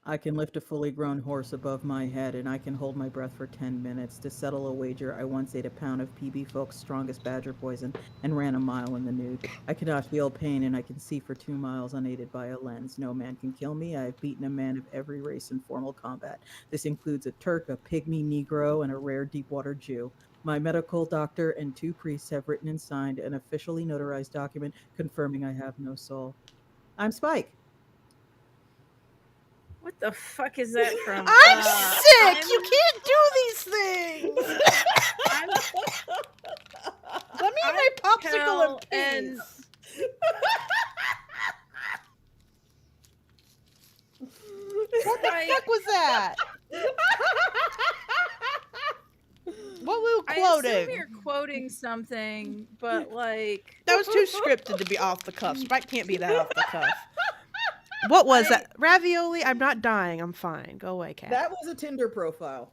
I can lift a fully grown horse above my head, and I can hold my breath for 10 minutes. To settle a wager, I once ate a pound of PB Folk's strongest badger poison and ran a mile in the nude. I cannot feel pain, and I can see for 2 miles unaided by a lens. No man can kill me. I have beaten a man of every race in formal combat. This includes a Turk, a pygmy Negro, and a rare Deepwater Jew. My medical doctor and 2 priests have written and signed an officially notarized document confirming I have no soul. I'm Spike. What the fuck is that from? I'm sick. I'm You can't do these things. I'm Let me eat my popsicle in and peace. What the fuck was that? What were you I quoting? assume you're quoting something, but like That was too scripted to be off the cuff. Spike can't be that off the cuff. What was that? Ravioli? I'm not dying. I'm fine. Go away, cat. That was a Tinder profile.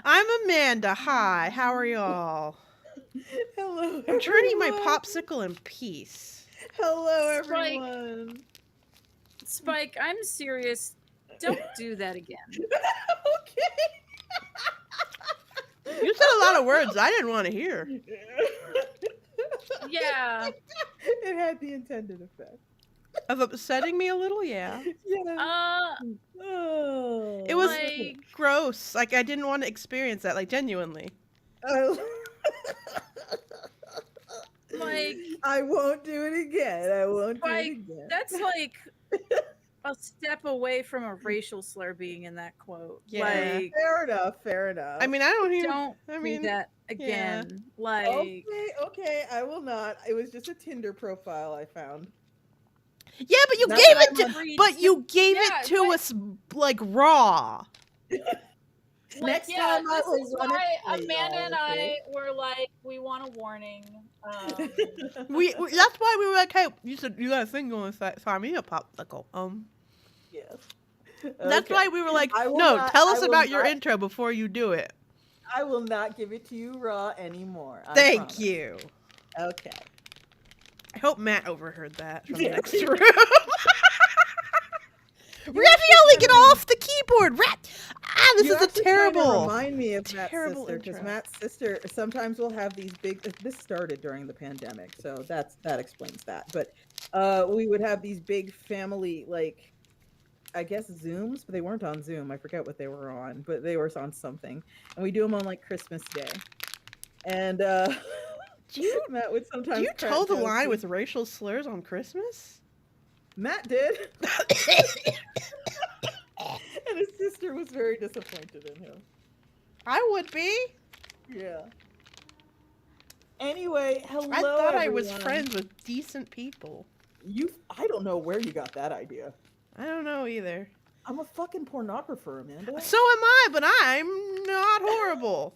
I'm Amanda. Hi. How are y'all? Hello, I'm trying to eat my everyone. popsicle in peace. Hello, Spike. everyone. Spike, I'm serious. Don't do that again. Okay. You said a lot of words I didn't want to hear. Yeah. It had the intended effect. Of upsetting me a little, yeah. Yeah. Oh. It was like gross. Like, I didn't want to experience that, like, genuinely. Oh. like I won't do it again. I won't do Spike, it again. that's like a step away from a racial slur being in that quote. Yeah. Like Fair enough. Fair enough. I mean, I don't even... don't I mean, do that again. Like okay, I will not. It was just a Tinder profile I found. yeah, but you Not gave that it I'm to... But you gave Yeah, it to but- us, like, raw. Next yeah, time I this will is run it why by Amanda y'all, and okay? I were like, we want a warning. We That's why we were like, hey, you said you got a thing going to find me a popsicle. Yes. That's Okay. why we were like, I will no, not- tell I us will about your not- intro before you do it. I will not give it to you raw anymore. I Thank promise. you. Okay. I hope Matt overheard that from the next room. You Ravioli, actually get off the keyboard! This You is a actually kinda terrible... remind me of Matt's terrible sister, because intro. Matt's sister sometimes will have these big. This started during the pandemic, so that explains that. But we would have these big family, like, I guess Zooms, but they weren't on Zoom. I forget what they were on, but they were on something, and we do them on like Christmas Day. And Matt would sometimes. Do you crack toe the jokes line with- with racial slurs on Christmas? Matt did, and his sister was very disappointed in him. I would be. Yeah. Anyway, hello. I thought I was everyone. friends with decent people. I don't know where you got that idea. I don't know either. I'm a fucking pornographer, Amanda. So am I, but I'm not horrible.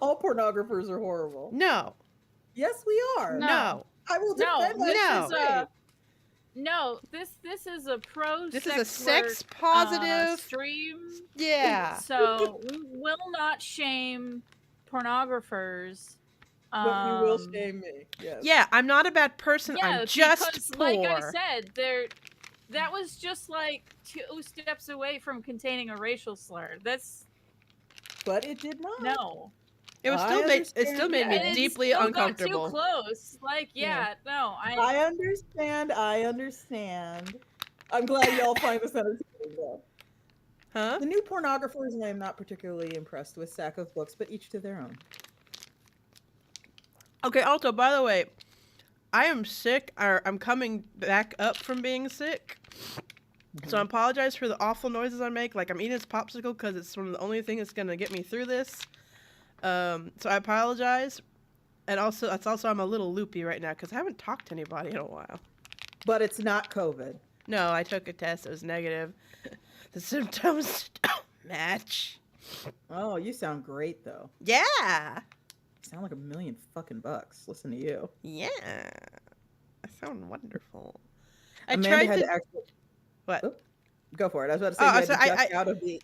All pornographers are horrible. No. Yes, we are. No. I will No, defend this No. is a no. This is a pro. This is a sex positive stream. Yeah. So we will not shame pornographers. But you will shame me. Yes. Yeah, I'm not a bad person. Yeah, I'm just because, poor. like I said, that was just like 2 steps away from containing a racial slur. That's But it did not. no. It was I still made understand. me And it deeply still uncomfortable. Got too close. Like, yeah, no. I understand. I understand. I'm glad y'all find this entertaining, though. Huh? The new pornographers I am not particularly impressed with. Sack of books, but each to their own. Okay, also, by the way, I am sick. I'm coming back up from being sick. So I apologize for the awful noises I make. Like, I'm eating this popsicle because it's one of the only things that's going to get me through this. So I apologize. And also, I'm a little loopy right now because I haven't talked to anybody in a while. But it's not COVID. No, I took a test. It was negative. The symptoms don't match. Oh, you sound great, though. Yeah. You sound like $1,000,000 fucking bucks. Listen to you. Yeah. I sound wonderful. Amanda had to actually... What? Oop. Go for it. I was about to say Oh, you had so to duck out of the...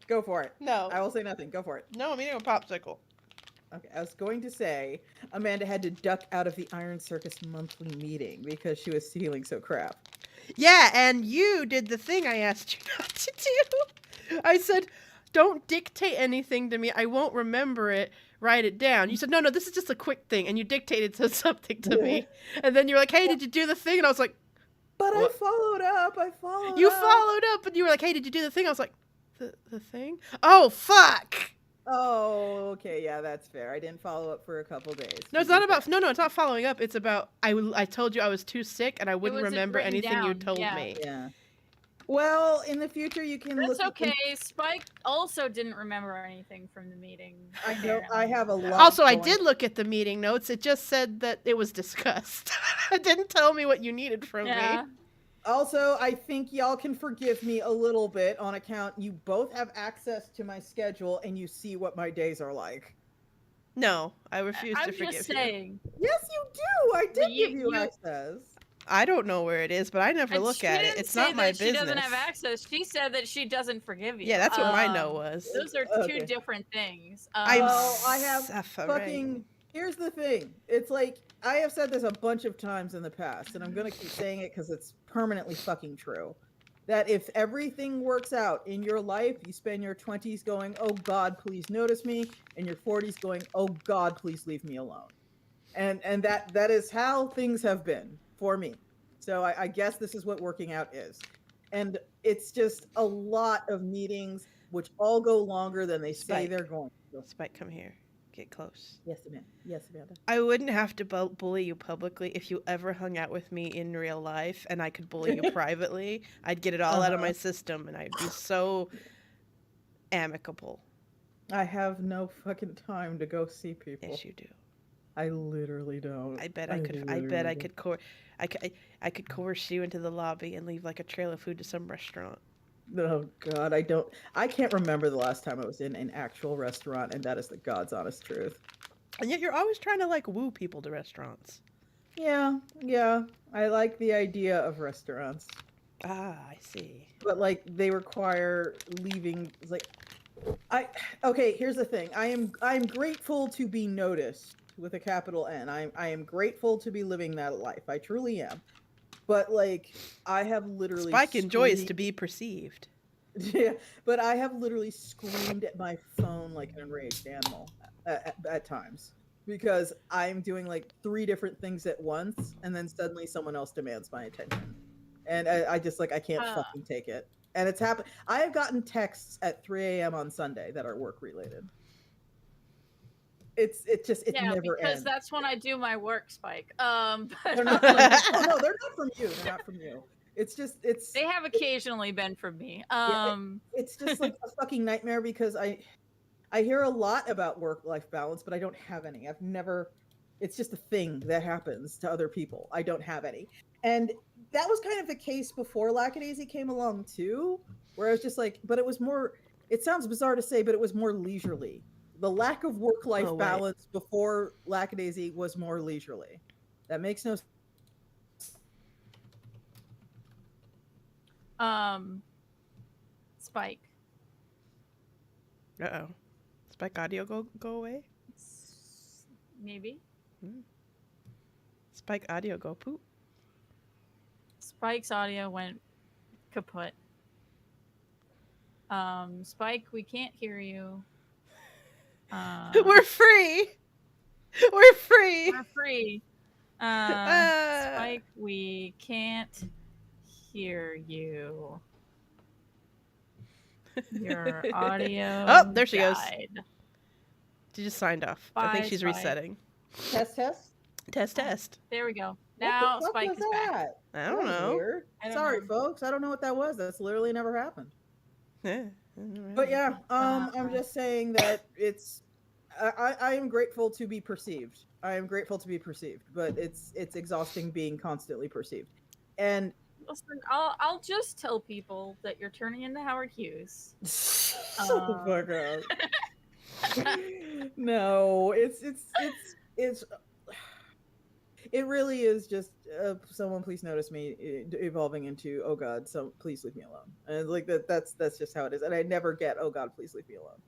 Go for it. No. I will say nothing. Go for it. No, I'm eating a popsicle. Okay, I was going to say Amanda had to duck out of the Iron Circus monthly meeting because she was feeling so crap. Yeah, and you did the thing I asked you not to do. I said, don't dictate anything to me. I won't remember it. Write it down. You said, no, this is just a quick thing. And you dictated something to me. And then you were like, hey, did you do the thing? And I was like, But what? I followed up. You followed up, and you were like, hey, did you do the thing? I was like, the thing? Oh, fuck! Oh, okay, yeah, that's fair. I didn't follow up for a couple days. No, it's not about, no, it's not following up. It's about, I told you I was too sick, and I wouldn't wasn't remember written anything you down, told yeah. me. Yeah. Well, in the future, you can That's look. okay. Spike also didn't remember anything from the meeting. I know. I have a lot. Also, I did look at the meeting notes. It just said that it was discussed. It didn't tell me what you needed from me. Also, I think y'all can forgive me a little bit on account you both have access to my schedule and you see what my days are like. No, I refuse to forgive I'm just saying. Yes, you do. I did You- give you you- access. I don't know where it is, but I never And look she at it. didn't It's say not my that business. She doesn't have access. She said that she doesn't forgive you. Yeah, that's what my no was. Those are Okay. two different things. Well, I have suffering. fucking. Here's the thing. It's like I have said this a bunch of times in the past, and I'm gonna keep saying it because it's permanently fucking true. That if everything works out in your life, you spend your 20s going, "Oh God, please notice me," and your 40s going, "Oh God, please leave me alone." And that is how things have been for me. So I guess this is what working out is. And it's just a lot of meetings which all go longer than they say Spike. they're going to. Spike, come here. Get close. Yes, Amanda. Yes, Amanda. I wouldn't have to bully you publicly if you ever hung out with me in real life, and I could bully you privately. I'd get it all out of my system, and I'd be so amicable. I have no fucking time to go see people. Yes, you do. I literally don't. I bet I could coerce you into the lobby and leave like a trail of food to some restaurant. Oh God, I can't remember the last time I was in an actual restaurant, and that is the God's honest truth. And yet you're always trying to like woo people to restaurants. Yeah. I like the idea of restaurants. Ah, I see. But like they require leaving. It's like okay, here's the thing. I am grateful to be noticed with a capital N. I am grateful to be living that life. I truly am. But like I have literally Spike enjoys to be perceived. Yeah, but I have literally screamed at my phone like an enraged animal at times because I'm doing like 3 different things at once, and then suddenly someone else demands my attention, and I just like I can't fucking take it. And it's happened. I have gotten texts at 3 a.m. on Sunday that are work related. It never because ends. that's when I do my work, Spike. They're not from, no, they're not from you. They're not from you. They have occasionally been from me. It's just like a fucking nightmare because I hear a lot about work-life balance, but I don't have any. I've never. It's just a thing that happens to other people. I don't have any, and that was kind of the case before Lackadaisy came along too, where I was just like, but it was more. It sounds bizarre to say, but it was more leisurely. The lack of work-life balance before Lackadaisy was more leisurely. That makes no sense. Spike. Uh-oh. Spike audio go away? Maybe. Spike audio go poop? Spike's audio went kaput. Spike, we can't hear you. We're free! We're free! We're free. Spike, we can't hear you. Your audio. Oh, there she goes. died. She just signed off. Bye, I think she's Spike. resetting. Test. There we go. Now What the fuck Spike was is back. that? I don't That was know. weird. I don't Sorry, know. folks. I don't know what that was. That's literally never happened. Yeah. But yeah, I'm just saying that it's. I am grateful to be perceived. I am grateful to be perceived, but it's exhausting being constantly perceived. And Listen, I'll just tell people that you're turning into Howard Hughes. shut the fuck up. No, it's it really is just someone please notice me evolving into oh God, so please leave me alone. And like that's just how it is. And I never get oh God, please leave me alone.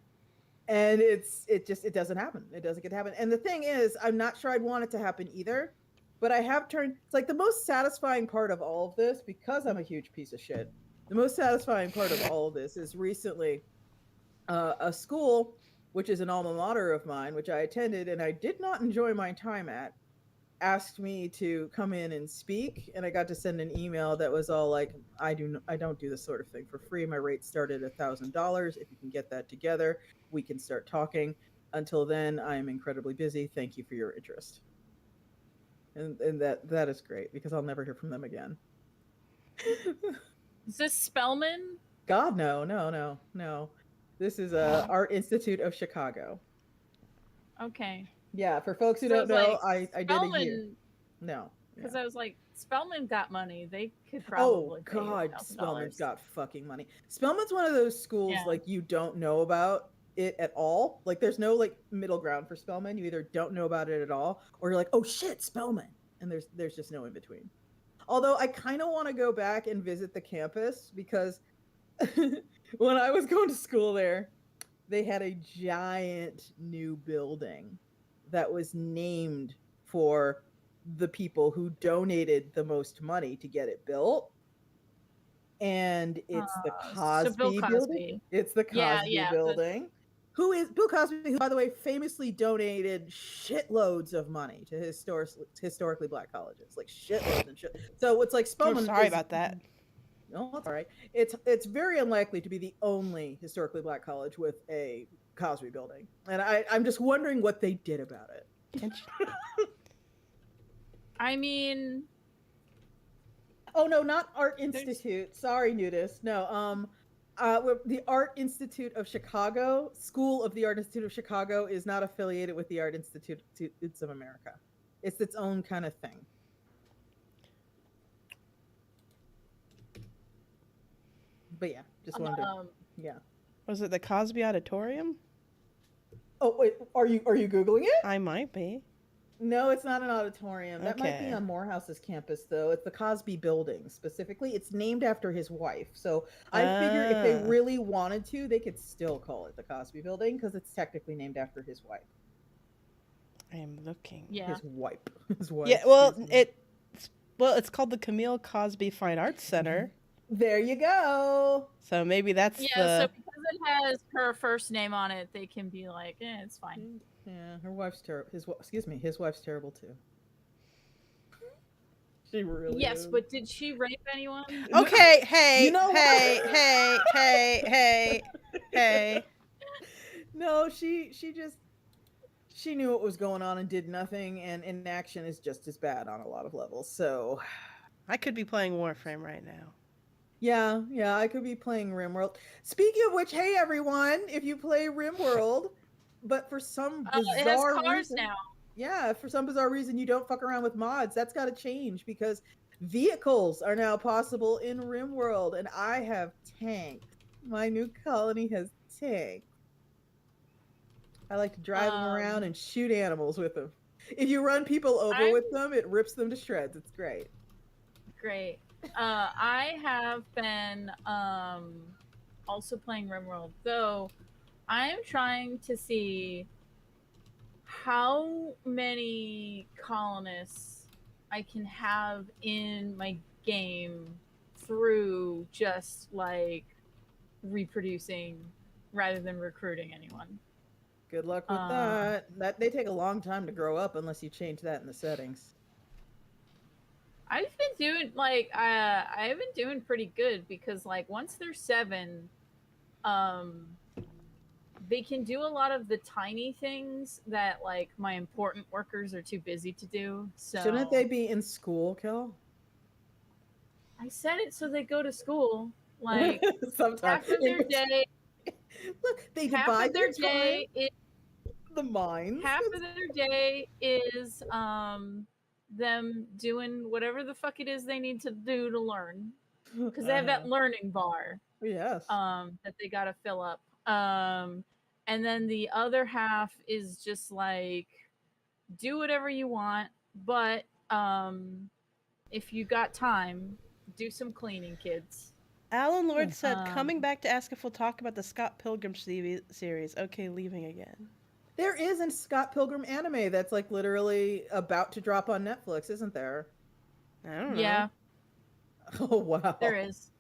And it doesn't happen. It doesn't get to happen. And the thing is, I'm not sure I'd want it to happen either. But I have turned it's like the most satisfying part of all of this, because I'm a huge piece of shit. The most satisfying part of all of this is recently a school, which is an alma mater of mine, which I attended and I did not enjoy my time at, asked me to come in and speak, and I got to send an email that was all like, I don't do this sort of thing for free. My rate started at $1,000. If you can get that together, we can start talking. Until then, I am incredibly busy. Thank you for your interest. And that is great because I'll never hear from them again. Is this Spellman? God, no. This is Art Institute of Chicago. Okay. Yeah, for folks who So don't it's know, like I did a year. Spellman, No. because yeah. I was like, Spellman got money. They could Oh probably pay you God, $1,000. Spellman's got fucking money. Spellman's one of those schools Yeah. like you don't know about it at all. Like there's no like middle ground for Spellman. You either don't know about it at all, or you're like, oh shit, Spellman, and there's just no in between. Although I kind of want to go back and visit the campus because when I was going to school there, they had a giant new building that was named for the people who donated the most money to get it built. And it's the So Bill Cosby building. Cosby. It's the Yeah, Cosby yeah, building. Who is Bill Cosby, who, by the way, famously donated shitloads of money to historically black colleges, like shitloads and shit. So it's like I'm Spelman. sorry about that. No, that's all right. It's very unlikely to be the only historically black college with a Cosby building, and I'm just wondering what they did about it. I mean, Oh no, not Art Institute. Sorry, nudist. No, the Art Institute of Chicago, School of the Art Institute of Chicago, is not affiliated with the Art Institute of America. It's its own kind of thing. But yeah, just wanted to, yeah. Was it the Cosby Auditorium? Oh wait, are you googling it? I might be. No, it's not an auditorium. That might be Okay. on Morehouse's campus, though. It's the Cosby Building specifically. It's named after his wife. So I figure if they really wanted to, they could still call it the Cosby Building because it's technically named after his wife. I am looking. yeah. His wife. His wife. Yeah, well, excuse me. it's called the Camille Cosby Fine Arts Center. There you go. So maybe that's Yeah, the. so because it has her first name on it, they can be like, it's fine. Yeah, her wife's terrible. His wife's terrible too. She really Yes, is. but did she rape anyone? Okay, hey, You know what? hey. No, she knew what was going on and did nothing, and inaction is just as bad on a lot of levels. So I could be playing Warframe right now. yeah, I could be playing RimWorld. Speaking of which, hey everyone, if you play RimWorld, but for some bizarre it has cars reason, now. yeah, if for some bizarre reason you don't fuck around with mods, that's got to change because vehicles are now possible in RimWorld, and I have tanks. My new colony has tanks. I like to drive them around and shoot animals with them. If you run people over with them, it rips them to shreds. It's great. Great. I have been also playing RimWorld, though I'm trying to see how many colonists I can have in my game through just like reproducing rather than recruiting anyone. Good luck with that. They take a long time to grow up unless you change that in the settings. I've been doing like I've been doing pretty good because like once they're 7, they can do a lot of the tiny things that like my important workers are too busy to do. So Shouldn't they be in school, Kel? I said it so they go to school. Like Sometimes half of their day. Look, they Half divide of their their time. day is The mines. half of their day is them doing whatever the fuck it is they need to do to learn because they have that learning bar. Yes. That they gotta fill up. And then the other half is just like do whatever you want, but if you got time, do some cleaning, kids. Alan Lord said, Um, coming back to ask if we'll talk about the Scott Pilgrim series. Okay, leaving again. There is a Scott Pilgrim anime that's like literally about to drop on Netflix, isn't there? I don't know. yeah, Oh wow. there is.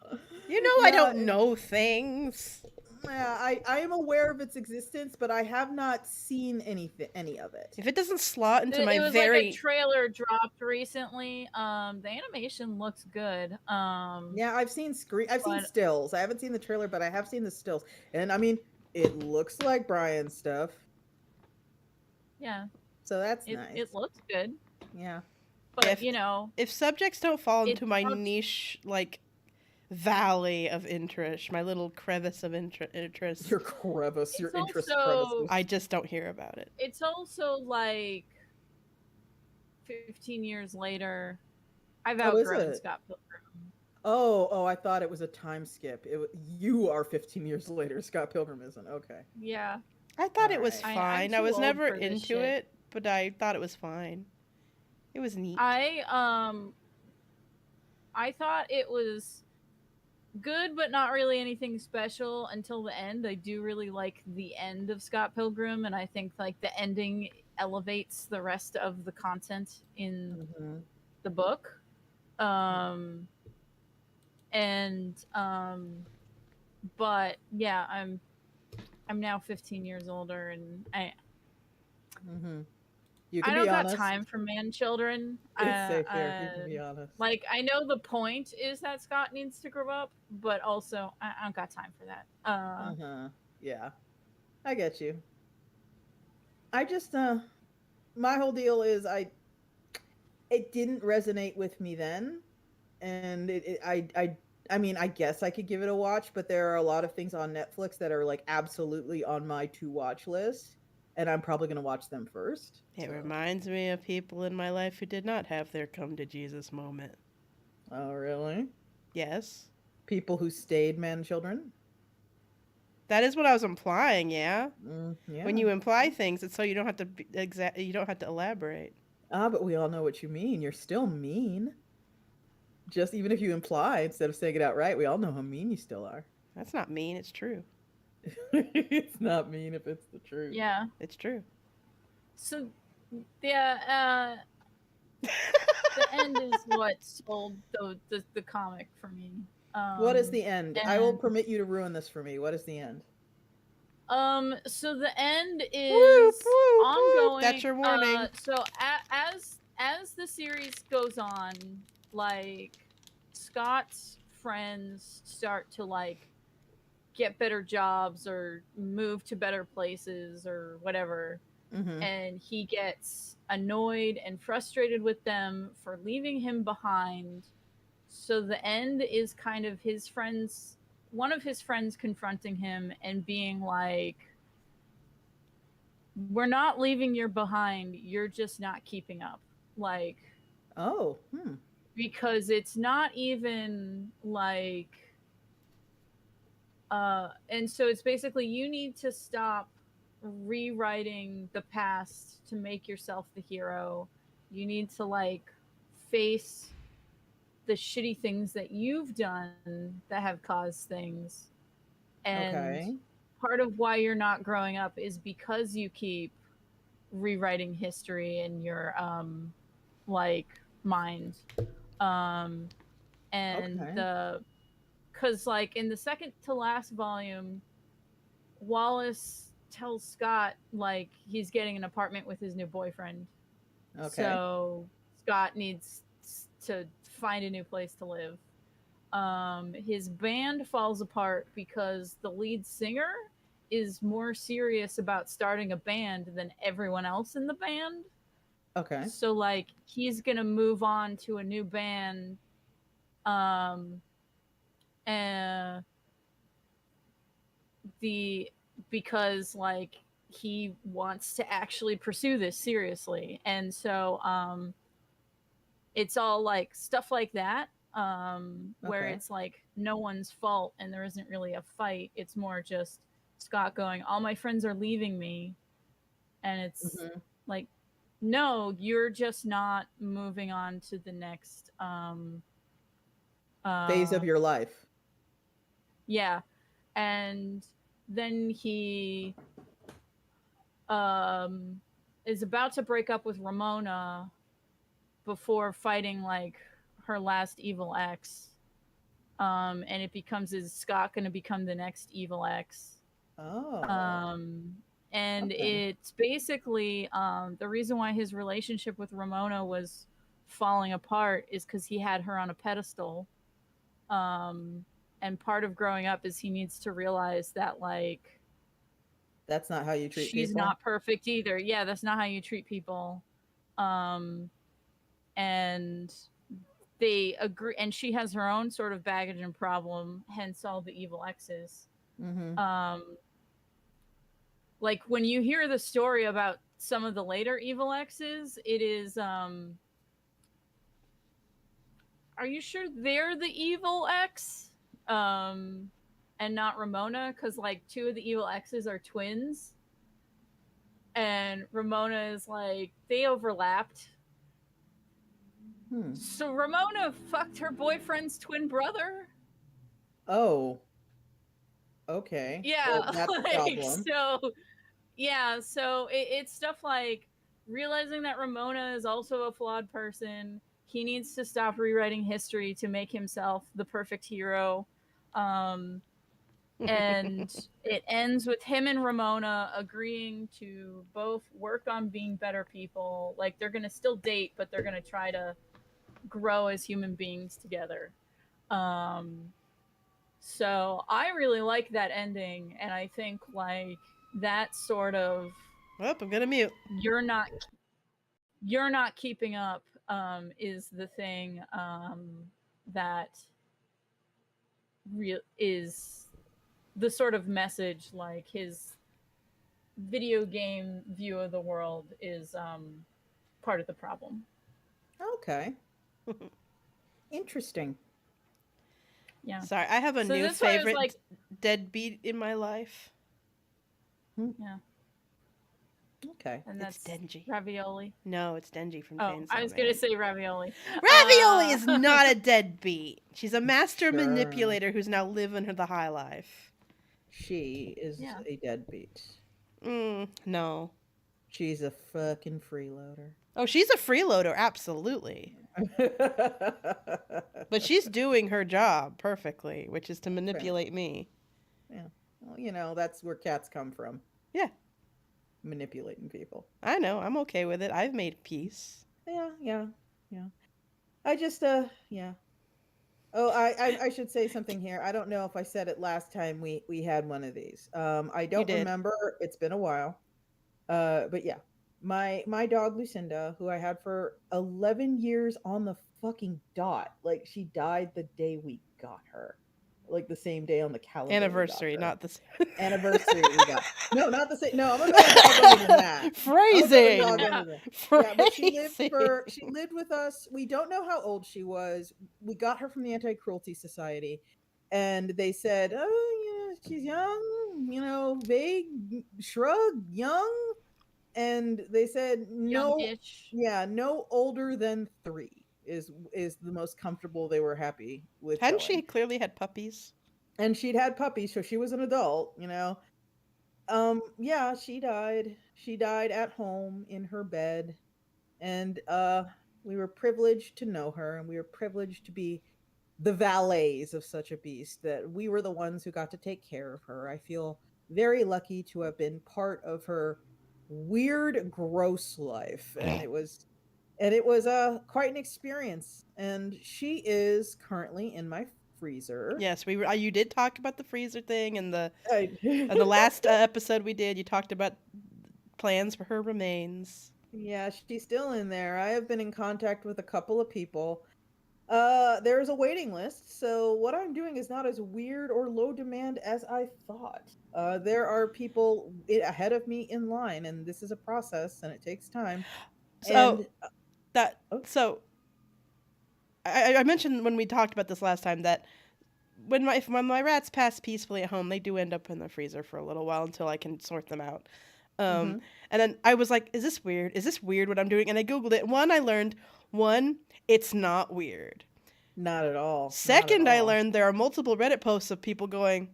You know I Yeah, don't know things. yeah, I am aware of its existence, but I have not seen any of it. If it doesn't slot into my It was like a very... trailer dropped recently. The animation looks good. Yeah, I've seen But stills. I haven't seen the trailer, but I have seen the stills. And I mean, it looks like Brian's stuff. yeah, So that's it nice. looks good. Yeah. But If- you know, If subjects don't fall it's into my not- niche, like, valley of interest, my little crevice of interest, Your crevice, your It's interest also- crevices. I just don't hear about it. it's also like 15 years later. I've Oh, is outgrown it? Scott Pilgrim. Oh, I thought it was a time skip. You are 15 years later. Scott Pilgrim isn't. Okay. Yeah, I thought it was Alright. I'm fine. I too was old never for this into shit. it, but I thought it was fine. It was neat. I thought it was good, but not really anything special until the end. I do really like the end of Scott Pilgrim, and I think like the ending elevates the rest of the content in Mhm. the book. And but yeah, I'm now 15 years older, and Mhm. You I can don't be got honest. time for man children. It's safe here. You can be honest. Like, I know the point is that Scott needs to grow up, but also I don't got time for that. Uh-huh. Yeah. I get you. I just my whole deal is it didn't resonate with me then, and I mean, I guess I could give it a watch, but there are a lot of things on Netflix that are like absolutely on my to watch list, and I'm probably going to watch them first. It so. reminds me of people in my life who did not have their come to Jesus moment. Oh, really? Yes. People who stayed man children? That is what I was implying, yeah? Yeah. When you imply things, it's so you don't have to you don't have to elaborate. Ah, but we all know what you mean. You're still mean. Just even if you imply instead of saying it outright, we all know how mean you still are. That's not mean, it's true. It's not mean if it's the truth. Yeah. It's true. So, yeah, the end is what sold the comic for me. What is the end? I will and- permit you to ruin this for me. What is the end? So the end is Whoop, whoop, whoop. ongoing. That's your warning. So as the series goes on, like, Scott's friends start to like get better jobs or move to better places or whatever, Mm-hmm. and he gets annoyed and frustrated with them for leaving him behind. So the end is kind of one of his friends confronting him and being like, we're not leaving you behind, you're just not keeping up. Like, Oh. because it's not even like and so it's basically, you need to stop rewriting the past to make yourself the hero. You need to like face the shitty things that you've done that have caused things. And Okay. part of why you're not growing up is because you keep rewriting history in your like mind. And Okay. because like in the second to last volume, Wallace tells Scott like he's getting an apartment with his new boyfriend. Okay. So Scott needs to find a new place to live. His band falls apart because the lead singer is more serious about starting a band than everyone else in the band. Okay. So like he's gonna move on to a new band, and because like he wants to actually pursue this seriously, and so it's all like stuff like that, where Okay. it's like no one's fault and there isn't really a fight. It's more just Scott going, all my friends are leaving me, and it's Mhm. like, no, you're just not moving on to the next Phase of your life. Yeah. And then he is about to break up with Ramona before fighting like her last evil ex. And it becomes, is Scott going to become the next evil ex? Oh. Um, and Okay. it's basically the reason why his relationship with Ramona was falling apart is because he had her on a pedestal. Um, and part of growing up is he needs to realize that like That's not how you treat she's people? not perfect either. Yeah, that's not how you treat people. Um, and they agree, and she has her own sort of baggage and problem, hence all the evil exes. Mm-hmm. Um, like when you hear the story about some of the later evil exes, it is are you sure they're the evil ex? And not Ramona, because like two of the evil exes are twins. And Ramona is like, they overlapped. Hmm. So Ramona fucked her boyfriend's twin brother. Oh, okay. Well, Yeah, that's a like problem. so. Yeah, so it's stuff like realizing that Ramona is also a flawed person. He needs to stop rewriting history to make himself the perfect hero. Um, and it ends with him and Ramona agreeing to both work on being better people. Like they're going to still date, but they're going to try to grow as human beings together. Um, so I really like that ending, and I think like that sort of Oh, I'm gonna mute. you're not you're not keeping up is the thing that is the sort of message. Like his video game view of the world is part of the problem. Okay. Interesting. Yeah. Sorry, I have a So new that's why I was favorite like, deadbeat in my life. yeah, Okay. and It's that's Denji. ravioli. No, it's Denji from Oh, I Chainsaw was gonna Man. say ravioli. Ravioli is not a deadbeat. She's a master Sure. manipulator who's now living the high life. She is Yeah. a deadbeat. No. She's a fucking freeloader. Oh, she's a freeloader, absolutely. But she's doing her job perfectly, which is to manipulate me. Yeah. Well, that's where cats come from. Yeah, Manipulating people. I know. I'm okay with it. I've made peace. Yeah, yeah, yeah. I just yeah. Oh, I should say something here. I don't know if I said it last time we had one of these. I You don't did. remember. It's been a while. But yeah. My dog Lucinda, who I had for 11 years on the fucking dot. Like she died the day we got her. Like the same day on the calendar we got Anniversary, her. not the Anniversary we got. No, not the same. No, I'm a better dog owner than that. I'm a better dog phrasing. owner than. Yeah, but Phrasing. she lived with us. We don't know how old she was. We got her from the Anti-Cruelty Society, and they said, "Oh, yeah, she's young, vague shrug, young." And they said no, Youngish. yeah, no older than 3 is the most comfortable they were happy with Hadn't she going. clearly had puppies? And she'd had puppies, so she was an adult. Yeah, she died at home in her bed. And we were privileged to know her, and we were privileged to be the valets of such a beast, that we were the ones who got to take care of her. I feel very lucky to have been part of her weird, gross life, and it was quite an experience. And she is currently in my freezer. Yes, we were. You did talk about the freezer thing, and I, in the last episode we did, you talked about plans for her remains. yeah, she's still in there. I have been in contact with a couple of people. There's a waiting list, so what I'm doing is not as weird or low demand as I thought. There are people ahead of me in line, and this is a process, and it takes time. So And that oh, so I mentioned when we talked about this last time that when my rats pass peacefully at home, they do end up in the freezer for a little while until I can sort them out. Um, mm-hmm. and then I was like, "Is this weird? Is this weird what I'm doing?" And I googled it. I learned it's not weird. Not at all. Second, Not at I all. learned there are multiple Reddit posts of people going,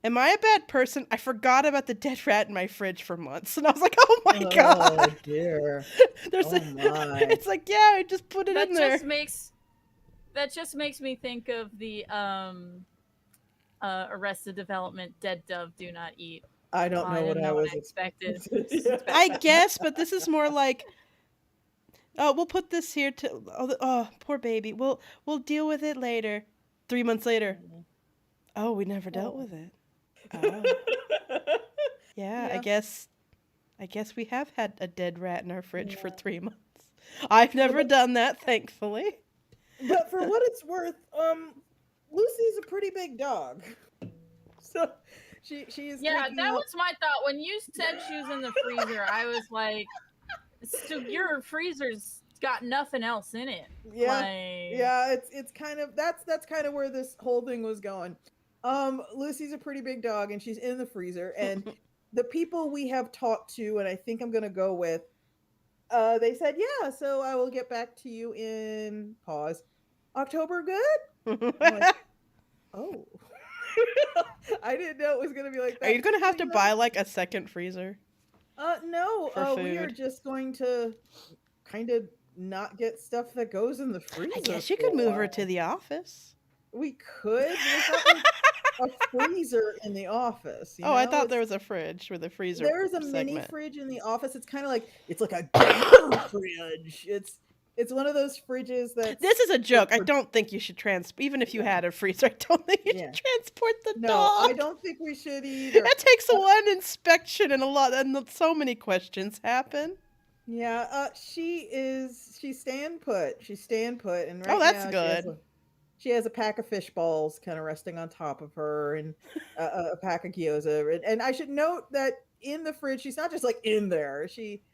"Am I a bad person? I forgot about the dead rat in my fridge for months." And I was like, "Oh my Oh god." dear. There's Oh my. it's like, yeah, I just put it That in there. just makes me think of the Arrested Development Dead Dove Do Not Eat. I don't know I what didn't I know what was I expected. Yeah. I guess, but this is more like, oh, we'll put this here to, oh, poor baby. We'll deal with it later. 3 months later. Oh, we never dealt with it. Oh. Yeah, Yeah. I guess we have had a dead rat in our fridge for 3 months. I've never done that, thankfully. But for what it's worth, Lucy's a pretty big dog. So she is Yeah, taking that up- was my thought. When you said she was in the freezer, I was like, so your freezer's got nothing else in it. Yeah. Like, Yeah, it's kind of that's kind of where this whole thing was going. Lucy's a pretty big dog and she's in the freezer, and the people we have talked to, and I think I'm gonna go with, they said, yeah, so I will get back to you in October. Good. I'm like, oh. I didn't know it was gonna be like that. Are you gonna have But, to buy like a second freezer? No. for We are food? just going to kind of not get stuff that goes in the freezer. I guess you for could a move her while. to the office. We could. There's not like a freezer in the office. You Oh, I know? thought there was a fridge with a freezer. There's a mini segment. fridge in the office. It's kind of like it's like a gamer fridge. It's one of those fridges that This is a joke. I don't think you should even if you Yeah. had a freezer, I don't think you Yeah. should transport the no, dog. I don't think we should either. It takes one inspection and so many questions happen. Yeah, she's staying put. She's staying put, and right Oh, that's now good. she has a pack of fish balls kind of resting on top of her, and a pack of gyoza. And I should note that in the fridge, she's not just like in there.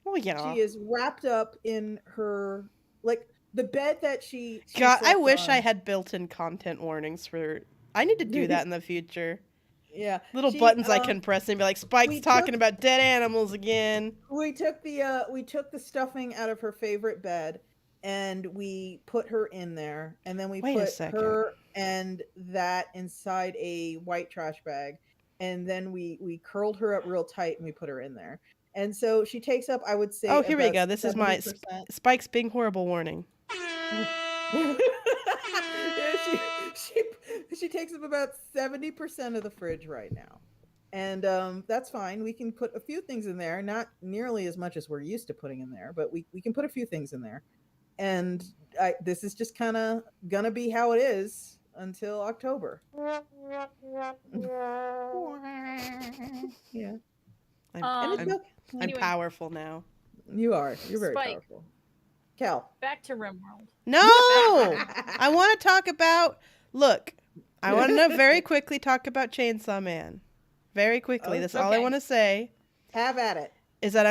Well, yeah. She is wrapped up in her, like, the bed that she God, I slept wish I on. had built-in content warnings for. I need to do that in the future. Yeah, Little she, buttons I can press and be like, Spike's we talking took- about dead animals again. we took the stuffing out of her favorite bed, and we put her in there, and then we Wait a put second. her and that inside a white trash bag, and then we curled her up real tight and we put her in there. And so she takes up, I would say, Oh, here we about go. This is my 70%. Spike's being horrible warning. Yeah, she takes up about 70% of the fridge right now, and that's fine. We can put a few things in there, not nearly as much as we're used to putting in there, but we can put a few things in there. And this is just kind of gonna be how it is until October. Yeah, I'm anyway, powerful now. you're very Spike. powerful, Cal. back to RimWorld. No! I want to talk about. Look, I want to very quickly talk about Chainsaw Man. Very quickly. Oh, That's all I okay. want to say. Have at it. Is that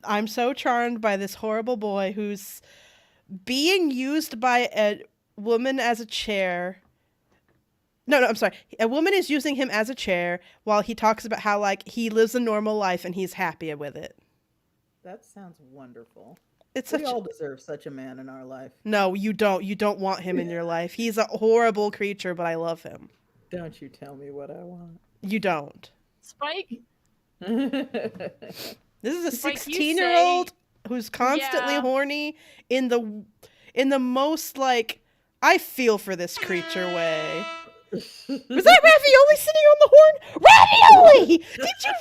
I'm so charmed by this horrible boy who's being used by a woman as a chair. No, I'm sorry. A woman is using him as a chair while he talks about how like he lives a normal life and he's happy with it. That sounds wonderful. It's We such all deserve such a man in our life. No, you don't. You don't want him in your life. He's a horrible creature, but I love him. Don't you tell me what I want. You don't. Spike, This is a Like you 16-year-old who's constantly Yeah. horny in the most like I feel for this creature way. Was that Ravioli sitting on the horn? Ravioli! Did you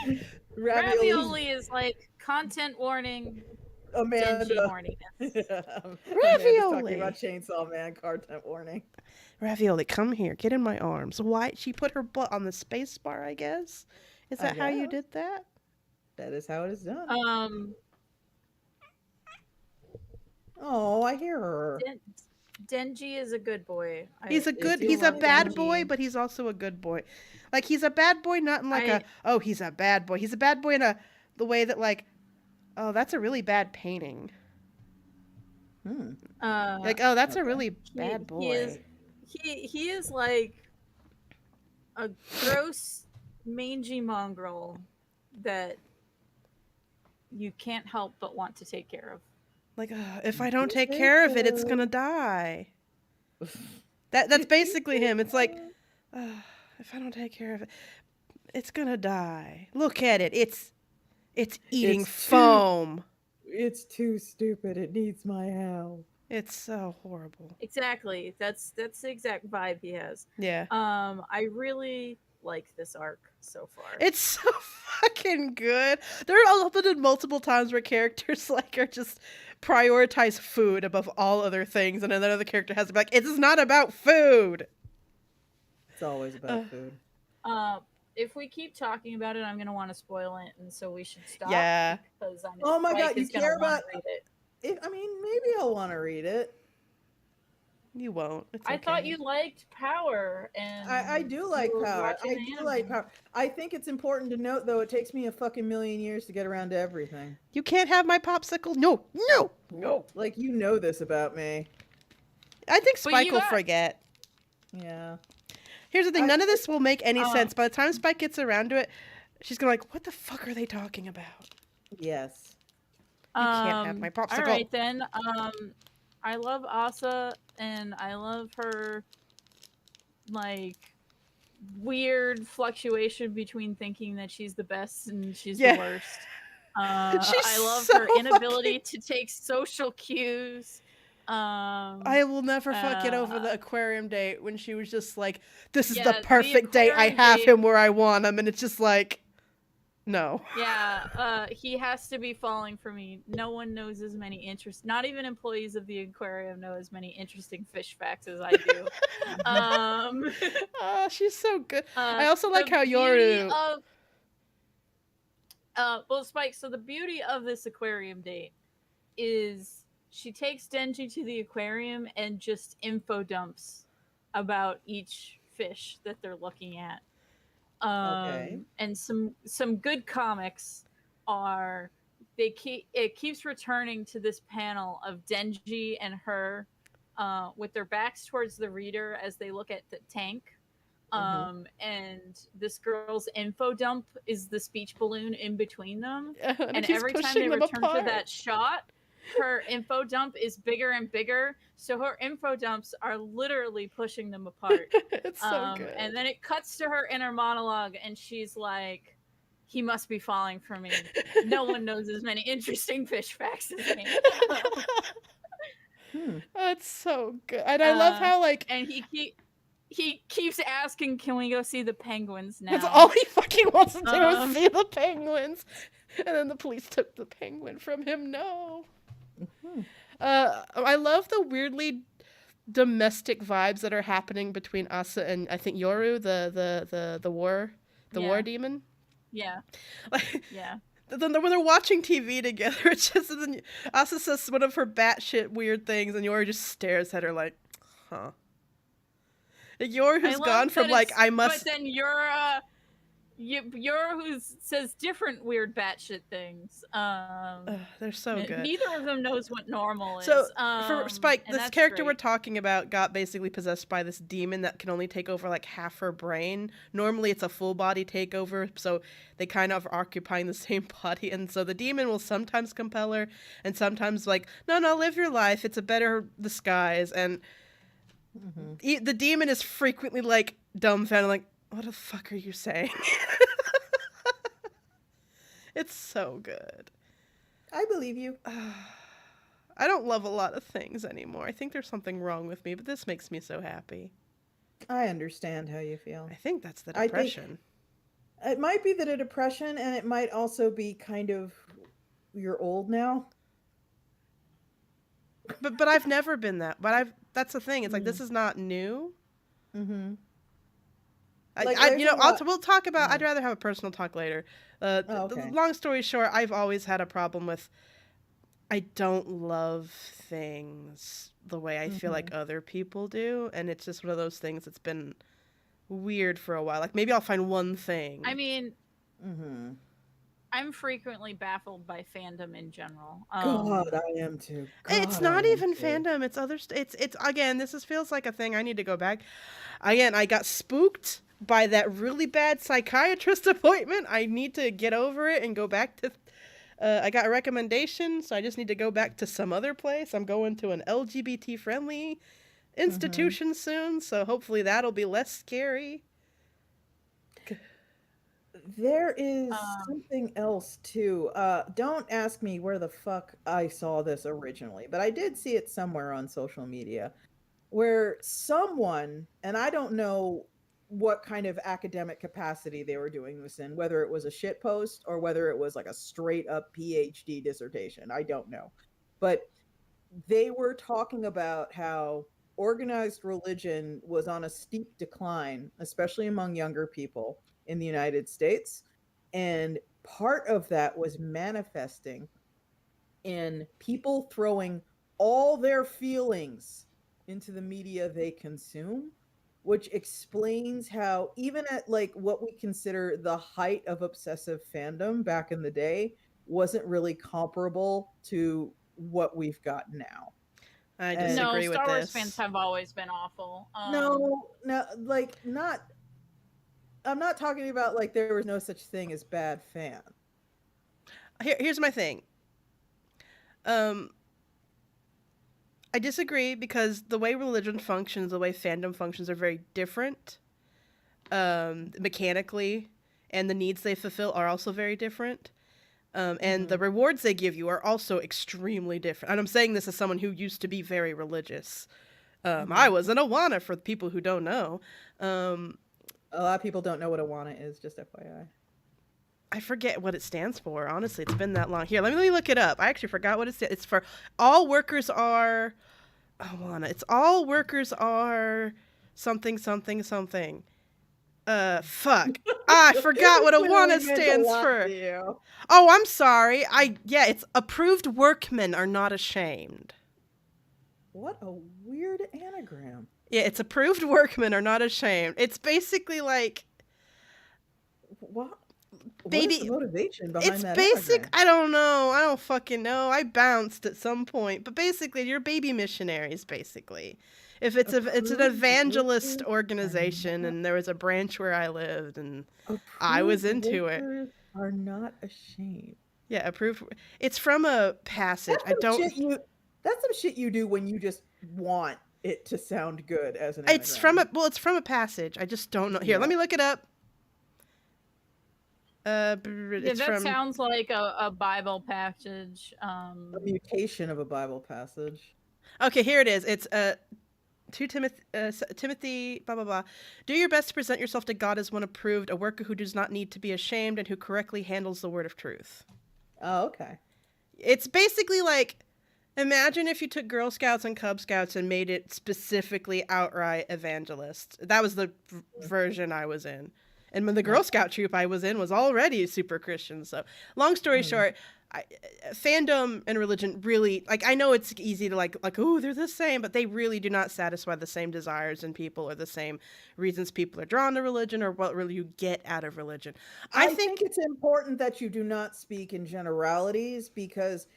really? Ravioli is like content warning, Amanda. dingy horniness. Amanda's Ravioli. talking about Chainsaw Man, content warning. Ravioli, come here. Get in my arms. Why? She put her butt on the space bar, I guess. Is I that how you guess. did that? That is how it is done. Oh, I hear her. Denji is a good boy. He's a If good. you He's a like bad Denji. boy, but he's also a good boy. Like he's a bad boy, not in like he's a bad boy. He's a bad boy in the way that like, oh, that's a really bad painting. Like, oh, that's a really bad boy. He is like a gross, mangy mongrel that you can't help but want to take care of. Like, if I don't take care of it, it's gonna die. That's basically him. It's like, if I don't take care of it, it's gonna die. Look at it. It's eating foam. It's too stupid. It needs my help. It's so horrible. Exactly. That's the exact vibe he has. Yeah. I really like this arc so far. It's so fucking good. There are been multiple times where characters like are just prioritize food above all other things, and another character has to be like, it is not about food. It's always about food. If we keep talking about it, I'm gonna want to spoil it, and so we should stop. Yeah. Because I know Oh my Spike God, you is gonna care wanna about- read it. I mean, maybe I'll want to read it. You won't. It's I okay. thought you liked Power, and I do like you were Power. watching I the do like anime. Power. I think it's important to note, though, it takes me a fucking million years to get around to everything. You can't have my popsicle. No. Like, you know this about me. I think But Spike you will got- forget. Yeah. Here's the thing. None of this will make any Oh. sense. By the time Spike gets around to it, she's gonna like, what the fuck are they talking about? Yes. You can't have my popsicle. All right then. I love Asa, and I love her like weird fluctuation between thinking that she's the best and she's Yeah. the worst. She's I love so her inability to take social cues. I will never fuck get over the aquarium date when she was just like, this is Yeah, the the perfect date. I aquarium have date- him where I want him. And it's just like, no. Yeah, he has to be falling for me. No one knows as many not even employees of the aquarium know as many interesting fish facts as I do. She's so good. I also like the how beauty Yoru... well, Spike, so the beauty of this aquarium date is she takes Denji to the aquarium and just info dumps about each fish that they're looking at. Okay. And some good comics are it keeps returning to this panel of Denji and her with their backs towards the reader as they look at the tank. And this girl's info dump is the speech balloon in between them. And every time they return to that shot, her info dump is bigger and bigger. So her info dumps are literally pushing them apart. It's so good. And then it cuts to her inner monologue, and she's like, he must be falling for me. No one knows as many interesting fish facts as me. That's so good. And I love how, like... And he keeps asking, can we go see the penguins now? That's all he fucking wants to do is see the penguins. And then the police took the penguin from him. No. I love the weirdly domestic vibes that are happening between Asa and I think Yoru, the war demon. Yeah. Like, Yeah. when they're watching TV together, it's just then Asa says one of her batshit weird things, and Yoru just stares at her like, huh. Like, Yoru's gone from like I must. But then Yoru says different weird batshit things. They're so good. Neither of them knows what normal is. So for Spike, and this that's character great. we're talking about got basically possessed by this demon that can only take over like half her brain. Normally it's a full body takeover, so they kind of are occupying the same body, and so the demon will sometimes compel her and sometimes like, no, live your life, it's a better disguise. And the demon is frequently like dumbfounded, like, what the fuck are you saying? It's so good. I believe you. I don't love a lot of things anymore. I think there's something wrong with me, but this makes me so happy. I understand how you feel. I think that's the I think- depression. It might be the depression, and it might also be kind of you're old now. But I've never been that. But that's the thing. It's like, this is not new. Mm-hmm. Like, Like, there's a lot- we'll talk about. I'd rather have a personal talk later. Okay. Long story short, I've always had a problem with. I don't love things the way I feel like other people do, and it's just one of those things that's been weird for a while. Like, maybe I'll find one thing. I mean, I'm frequently baffled by fandom in general. God, I am too. It's God, not I am even too. fandom. It's other. It's again. This feels like a thing I need to go back. Again, I got spooked by that really bad psychiatrist appointment. I need to get over it and go back to. I got a recommendation, so I just need to go back to some other place. I'm going to an LGBT friendly institution soon, so hopefully that'll be less scary. There is Um, something else too. Don't ask me where the fuck I saw this originally, but I did see it somewhere on social media where someone, and I don't know what kind of academic capacity they were doing this in, whether it was a shit post or whether it was like a straight up PhD dissertation. I don't know. But they were talking about how organized religion was on a steep decline, especially among younger people in the United States. And part of that was manifesting in people throwing all their feelings into the media they consume, which explains how, even at like what we consider the height of obsessive fandom back in the day, wasn't really comparable to what we've got now. I And no, disagree with Star Wars fans this. have always been awful. no, no, like not. I'm not talking about like there was no such thing as bad fan. Here's my thing. Um, I disagree because the way religion functions, the way fandom functions are very different. Mechanically, and the needs they fulfill are also very different. And the rewards they give you are also extremely different. And I'm saying this as someone who used to be very religious. I was an Awana for the people who don't know. A lot of people don't know what Awana is, just FYI. I forget what it stands for. Honestly, it's been that long. Here, let me look it up. I actually forgot what it stands. It's for all workers are Awana. It's all workers are something something something. Fuck. I forgot what Awana stands for. Oh, I'm sorry. It's approved workmen are not ashamed. What a weird anagram. Yeah, it's approved workmen are not ashamed. It's basically like What? Baby, what is the motivation behind it's that basic. anagram? I don't know. I don't fucking know. I bounced at some point, but basically, you're baby missionaries. Basically, if it's an Approved evangelist workers organization, are not- and there was a branch where I lived, and I was approved into it. workers are not ashamed. Yeah, approved. It's from a passage. That's some shit you do when you just want it to sound good as an It's from anagram. it's from a passage. I just don't know. Here, Yeah. let me look it up. Yeah, It's that from. sounds like a Bible passage. A mutation of a Bible passage. Okay, here it is. It's 2 Timothy, Timothy, blah, blah, blah. Do your best to present yourself to God as one approved, a worker who does not need to be ashamed and who correctly handles the word of truth. Oh, okay. It's basically like, imagine if you took Girl Scouts and Cub Scouts and made it specifically outright evangelist. That was the version I was in. And when the Girl Scout troop I was in was already super Christian. So, long story short, fandom and religion really, like, I know it's easy to like, oh, they're the same, but they really do not satisfy the same desires in people or the same reasons people are drawn to religion or what really you get out of religion. I think it's important that you do not speak in generalities because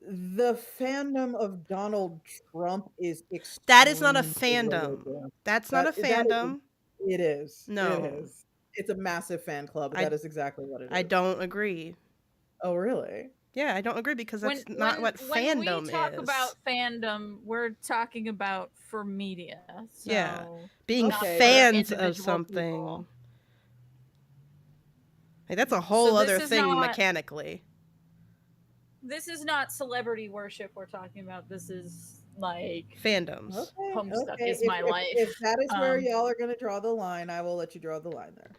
the fandom of Donald Trump is extremely that is not a fandom. religious. That's not a fandom. It is. No. It is. It's a massive fan club. That is exactly what it is. I don't agree. Oh, really? Yeah, I don't agree because that's not what fandom is. When we talk about fandom, we're talking about for media. So yeah, being not for fans of individual something. people. Like, that's a whole other is thing not- mechanically. This is not celebrity worship we're talking about. This is like Fandoms. Okay. Homestuck okay. is my life. If that is where Um, y'all are going to draw the line, I will let you draw the line there.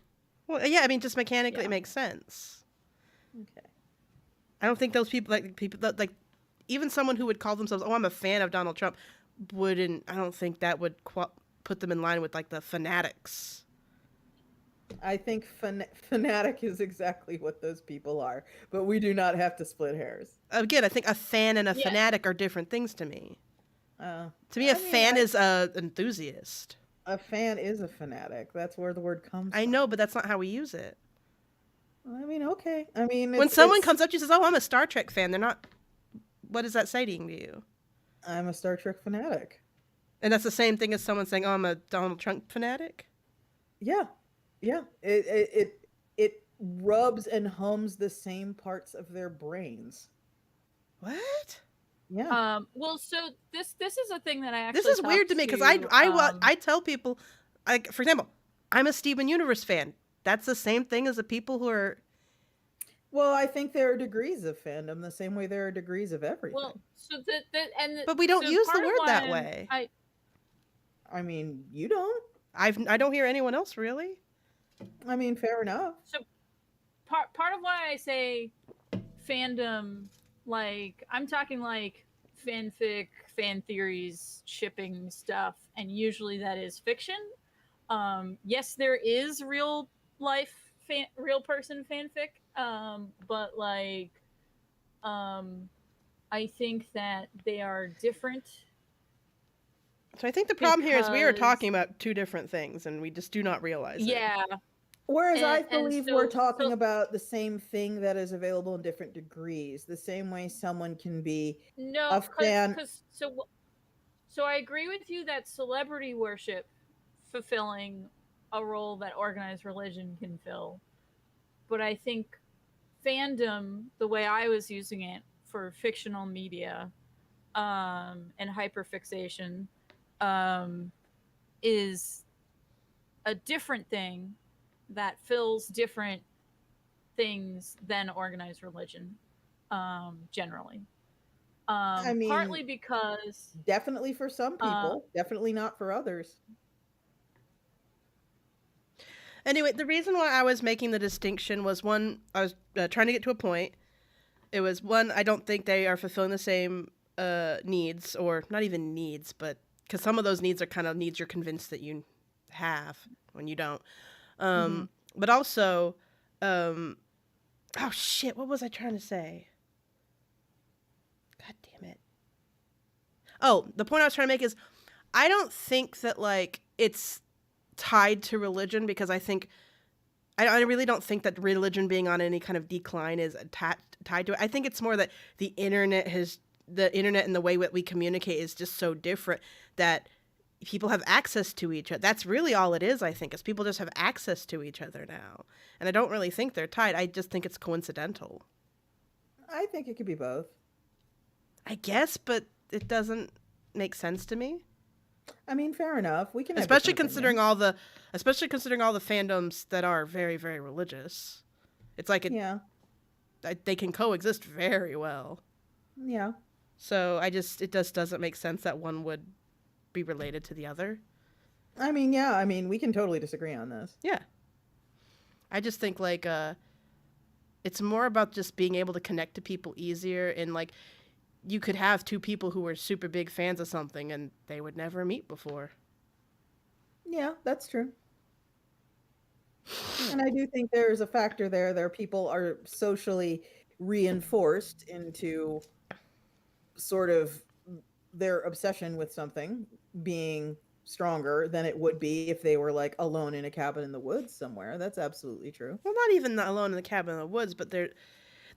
Well, yeah, I mean, just mechanically Yeah. it makes sense. Okay. I don't think those people like even someone who would call themselves, "Oh, I'm a fan of Donald Trump," wouldn't. I don't think that would put them in line with like the fanatics. I think fanatic is exactly what those people are, but we do not have to split hairs. Again, I think a fan and a Yeah. fanatic are different things to me. To me, I a mean, fan is an enthusiast. a fan is a fanatic. That's where the word comes I from. know, but that's not how we use it. I mean, okay. I mean, When someone comes up to you and says, "Oh, I'm a Star Trek fan," they're not. What is that saying to you? I'm a Star Trek fanatic. And that's the same thing as someone saying, "Oh, I'm a Donald Trump fanatic." Yeah. Yeah. It rubs and hums the same parts of their brains. What? Yeah. Well, so this is a thing that I actually This is weird to me because I tell people, like, for example, I'm a Steven Universe fan. That's the same thing as the people who are. Well, I think there are degrees of fandom, the same way there are degrees of well, everything. so the But we don't so use the part of word why that way. I mean, you don't. I don't hear anyone else really. I mean, fair enough. So part of why I say fandom, like I'm talking like fanfic, fan theories, shipping stuff, and usually that is fiction. Yes, there is real life, real person fanfic, but like, I think that they are different. So I think the problem here is we are Because talking about two different things, and we just do not realize it. yeah, Whereas I and believe we're talking about the same thing that is available in different degrees. The same way someone can be no, a fan. because so I agree with you that celebrity worship fulfilling a role that organized religion can fill, but I think fandom, the way I was using it for fictional media, and hyperfixation, is a different thing that fills different things than organized religion, generally. I mean, Partly because definitely for some uh, people, definitely not for others. Anyway, the reason why I was making the distinction was one, I was trying to get to a point. It was one, I don't think they are fulfilling the same needs, or not even needs, but because some of those needs are kind of needs you're convinced that you have when you don't. Mhm. But also, oh shit, what was I trying to say? God damn it. Oh, the point I was trying to make is I don't think that, like, it's tied to religion, because I think I really don't think that religion being on any kind of decline is tied to it. I think it's more that the internet and the way that we communicate is just so different that people have access to each other. That's really all it is, I think, is people just have access to each other now. And I don't really think they're tied. I just think it's coincidental. I think it could be both. I guess, but it doesn't make sense to me. I mean, fair enough. We can have Especially different considering opinions. all the fandoms that are very, very religious. It's like Yeah. they can coexist very well. Yeah. So it just doesn't make sense that one would be related to the other. I mean, yeah. I mean, we can totally disagree on this. Yeah. I just think, like, it's more about just being able to connect to people easier, and, like, you could have two people who were super big fans of something and they would never meet before. Yeah, that's true. And I do think there's a factor there. People are socially reinforced into sort of their obsession with something being stronger than it would be if they were like alone in a cabin in the woods somewhere. That's absolutely true. Well, not even alone in the cabin in the woods, but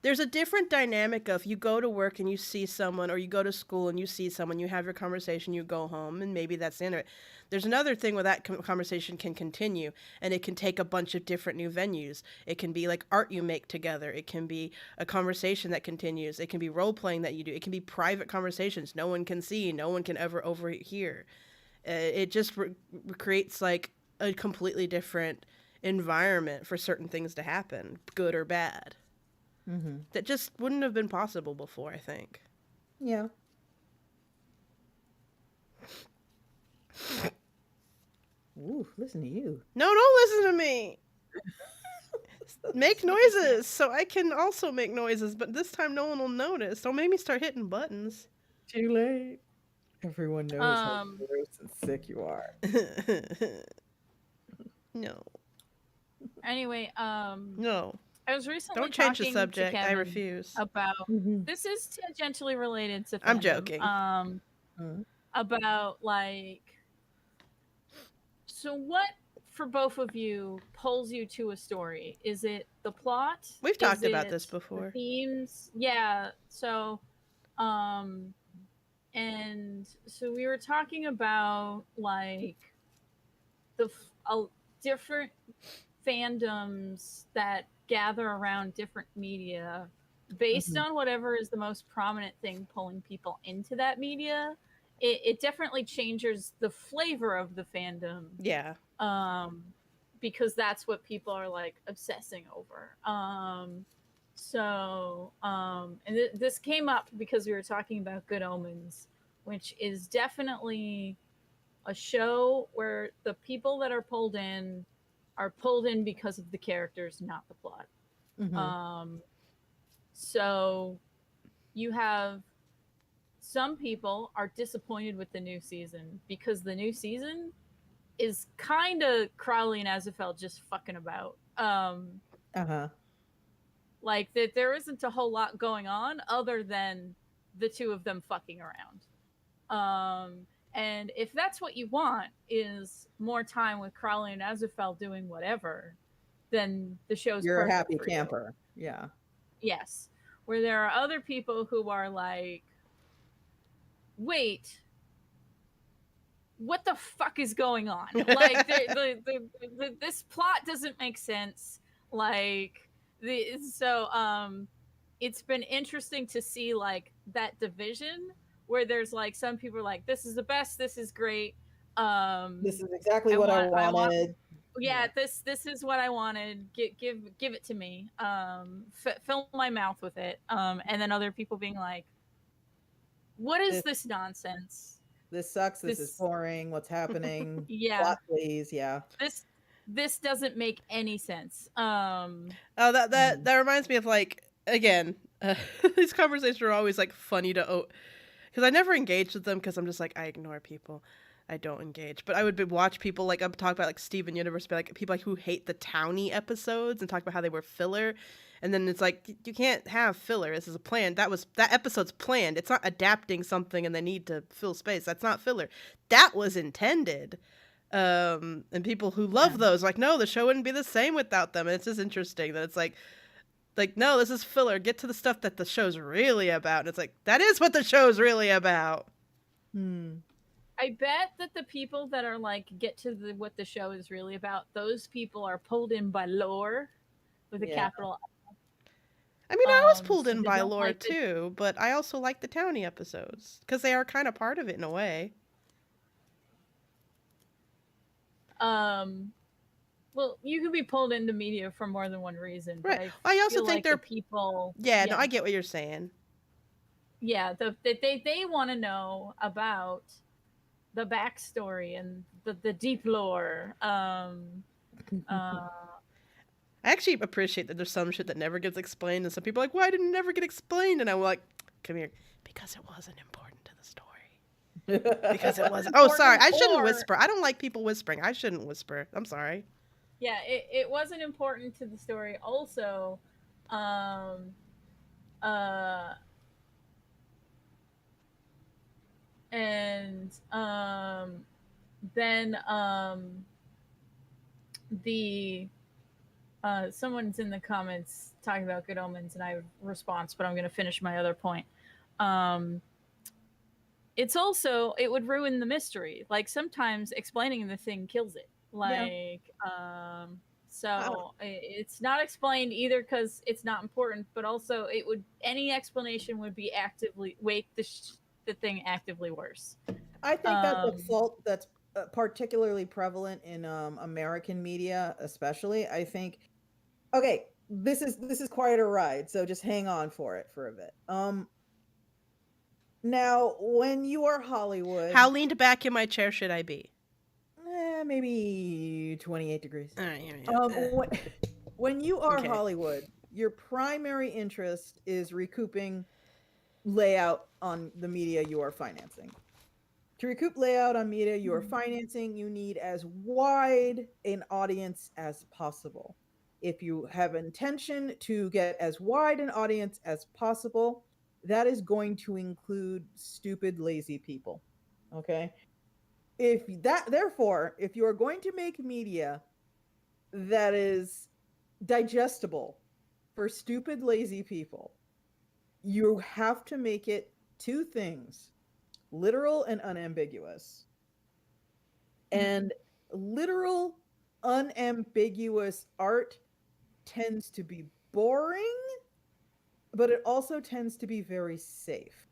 there's a different dynamic of you go to work and you see someone, or you go to school and you see someone, you have your conversation, you go home, and maybe that's the end of it. There's another thing where that conversation can continue, and it can take a bunch of different new venues. It can be like art you make together. It can be a conversation that continues. It can be role playing that you do. It can be private conversations no one can see, no one can ever overhear. It just creates, like, a completely different environment for certain things to happen, good or bad. Mm-hmm. That just wouldn't have been possible before, I think. Yeah. Ooh, listen to you. No, don't listen to me. Make noises so I can also make noises, but this time no one will notice. Don't make me start hitting buttons. Too late. Everyone knows how gross and sick you are. No. anyway, No. I was recently Don't change the talking subject. to I Kevin refuse. about Mm-hmm. this is tangentially related to fandom. I'm joking. Mm-hmm. About like, so what for both of you pulls you to a story? Is it the plot? We've talked Is about it this the before. themes? Yeah. So, and so we were talking about like different fandoms that gather around different media based Mhm. on whatever is the most prominent thing pulling people into that media, it definitely changes the flavor of the fandom. Yeah. Um, because that's what people are like obsessing over. This came up because we were talking about Good Omens, which is definitely a show where the people that are pulled in because of the characters, not the plot. Mhm. Um, so you have some people are disappointed with the new season because the new season is kind of Crowley and Azafel just fucking about. Uh-huh. Like that there isn't a whole lot going on other than the two of them fucking around. And if that's what you want is more time with Crowley and Azafel doing whatever, then the show's You're a perfect happy for you. camper. Yeah. Yes. Where there are other people who are like, wait, what the fuck is going on? Like, this plot doesn't make sense. Like, it's been interesting to see like that division where there's like some people are like, this is the best, this is great. This is exactly I what I want, wanted. yeah, Yeah. this is what I wanted. Give it to me. Fill my mouth with it. And then other people being like, what is This this nonsense? this sucks. This is This, boring. What's happening? yeah, Plot, please. Yeah. this this doesn't make any sense. Oh, that that Mhm. that reminds me of like again. These conversations are always like funny to because I never engage with them because I'm just like I ignore people. I don't engage, but I would watch people like I'm talking about like Steven Universe, but like people like who hate the Townie episodes and talk about how they were filler, and then it's like you can't have filler. This is a plan. That episode's planned. It's not adapting something and they need to fill space. That's not filler. That was intended. And people who Yeah. love those like no, the show wouldn't be the same without them. And it's just interesting that it's like no, this is filler. Get to the stuff that the show's really about. And it's like that is what the show's really about. Hmm. I bet that the people that are like get to what the show is really about, those people are pulled in by lore with a Yeah. capital. I mean, I was pulled So in they by don't lore like the too, but I also like the Townie episodes because they are kind of part of it in a way. um. Well, you can be pulled into media for more than one reason, but Right. I I also feel think like the they're people, yeah, no, yeah, I get what you're saying. yeah, they want to know about the backstory and the deep lore. Uh, I actually appreciate that there's some shit that never gets explained, and some people are like, why didn't it never get explained? And I'm like, come here, because it wasn't important to the story. Because it wasn't. Oh, sorry, important, I shouldn't or whisper. I don't like people whispering. I shouldn't whisper. I'm sorry. yeah, it wasn't important to the story. Also, um, uh, and then the someone's in the comments talking about Good Omens, and I have a response, but I'm going to finish my other point. Um, it's also it would ruin the mystery. Like sometimes explaining the thing kills it. Yeah. Like so it's not explained either because it's not important, but also it would any explanation would be actively make the thing actively worse. I think that's a Um, fault that's particularly prevalent in American media, especially. I think. Okay, this is quite a ride, so just hang on for it for a bit. Now when you are How Hollywood, leaned back in my chair should I be? maybe 28 degrees. All right, here we go. When, when you are Okay. Hollywood, your primary interest is recouping layout on the media you are financing. To recoup layout on media you are financing, you need as wide an audience as possible. If you have intention to get as wide an audience as possible, that is going to include stupid, lazy people. Okay? Therefore, if you are going to make media that is digestible for stupid, lazy people, you have to make it two things: literal and unambiguous. And literal, unambiguous art tends to be boring, but it also tends to be very safe.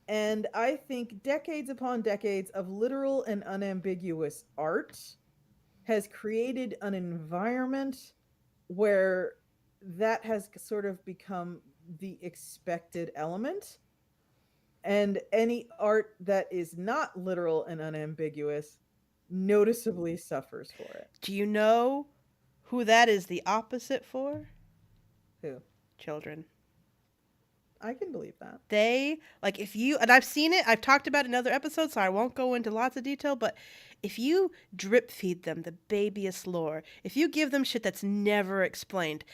And I think decades upon decades of literal and unambiguous art has created an environment where that has sort of become the expected element. And any art that is not literal and unambiguous noticeably suffers for it. Do you know who that is the opposite for? Who? Children. I can believe that. They, like, if you, and I've seen it, I've talked about it in other episodes, so I won't go into lots of detail, but if you drip feed them the babyest lore, if you give them shit that's never explained,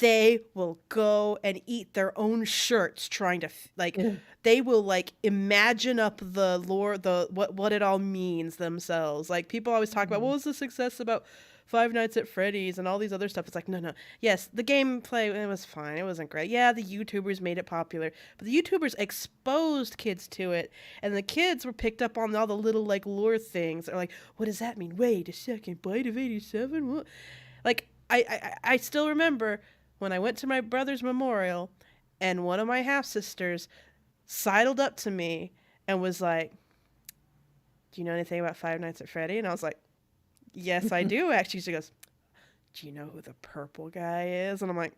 they will go and eat their own shirts trying to, like, they will, like, imagine up the lore, what it all means themselves. Like, people always talk about, what was the success about Five Nights at Freddy's and all these other stuff. It's like, no. Yes, the gameplay, it was fine. It wasn't great. Yeah, the YouTubers made it popular, but the YouTubers exposed kids to it, and the kids were picked up on all the little, like, lore things. They're like, what does that mean? Wait a second, Bite of 87? What? Like, I still remember when I went to my brother's memorial, and one of my half-sisters sidled up to me and was like, do you know anything about Five Nights at Freddy? And I was like, yes, I do, actually. She goes, do you know who the purple guy is? And I'm like,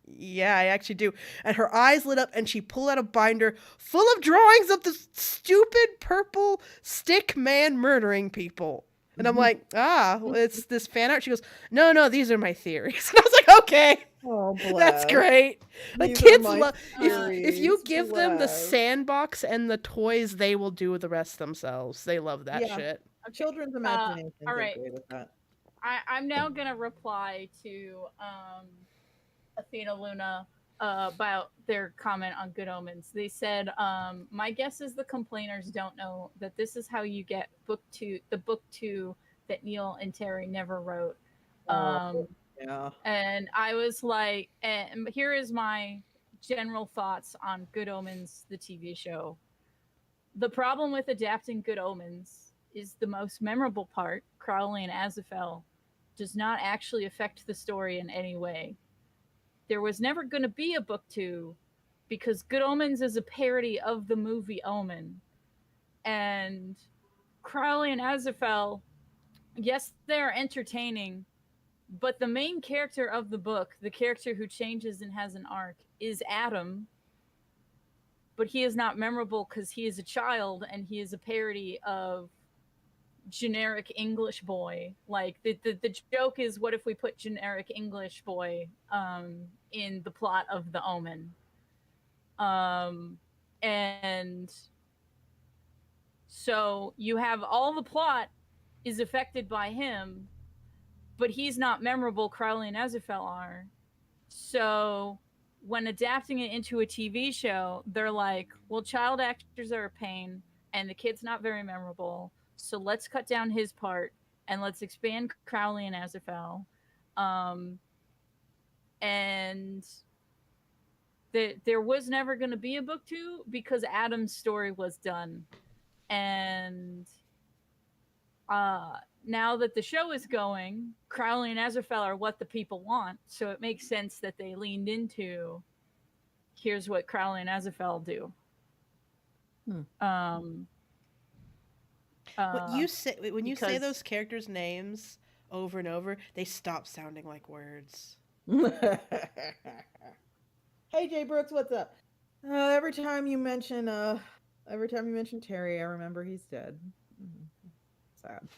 yeah, I actually do. And her eyes lit up, and she pulled out a binder full of drawings of the stupid purple stick man murdering people. And I'm like, it's this fan art. She goes, no, these are my theories. And I was like, okay. Oh, bless. That's great. Like, These kids are my love, if you theories, give them the bless. sandbox and the toys, they will do the rest themselves. They love that Yeah. shit. Children's imaginations all are right. great with that. I'm now gonna reply to Athena Luna about their comment on Good Omens. They said, my guess is the complainers don't know that this is how you get the book two that Neil and Terry never wrote. Yeah. And I was like, and here is my general thoughts on Good Omens, the TV show. The problem with adapting Good Omens is the most memorable part, Crowley and Azrael, does not actually affect the story in any way. There was never going to be a book two because Good Omens is a parody of the movie Omen. And Crowley and Azrael, yes, they're entertaining, but the main character of the book, the character who changes and has an arc, is Adam. But he is not memorable because he is a child and he is a parody of generic English boy. Like the joke is, what if we put generic English boy in the plot of The Omen? And so you have all the plot is affected by him, but he's not memorable. Crowley and Azrael are. So when adapting it into a TV show, they're like, well, child actors are a pain and the kid's not very memorable. So let's cut down his part and let's expand Crowley and Azrael. And there was never going to be a book two because Adam's story was done. And now that the show is going, Crowley and Azrael are what the people want. So it makes sense that they leaned into, here's what Crowley and Azrael do. What you say when you say those characters' names over and over, they stop sounding like words. Hey Jay Brooks, what's up? Every time you mention Terry, I remember he's dead. Sad.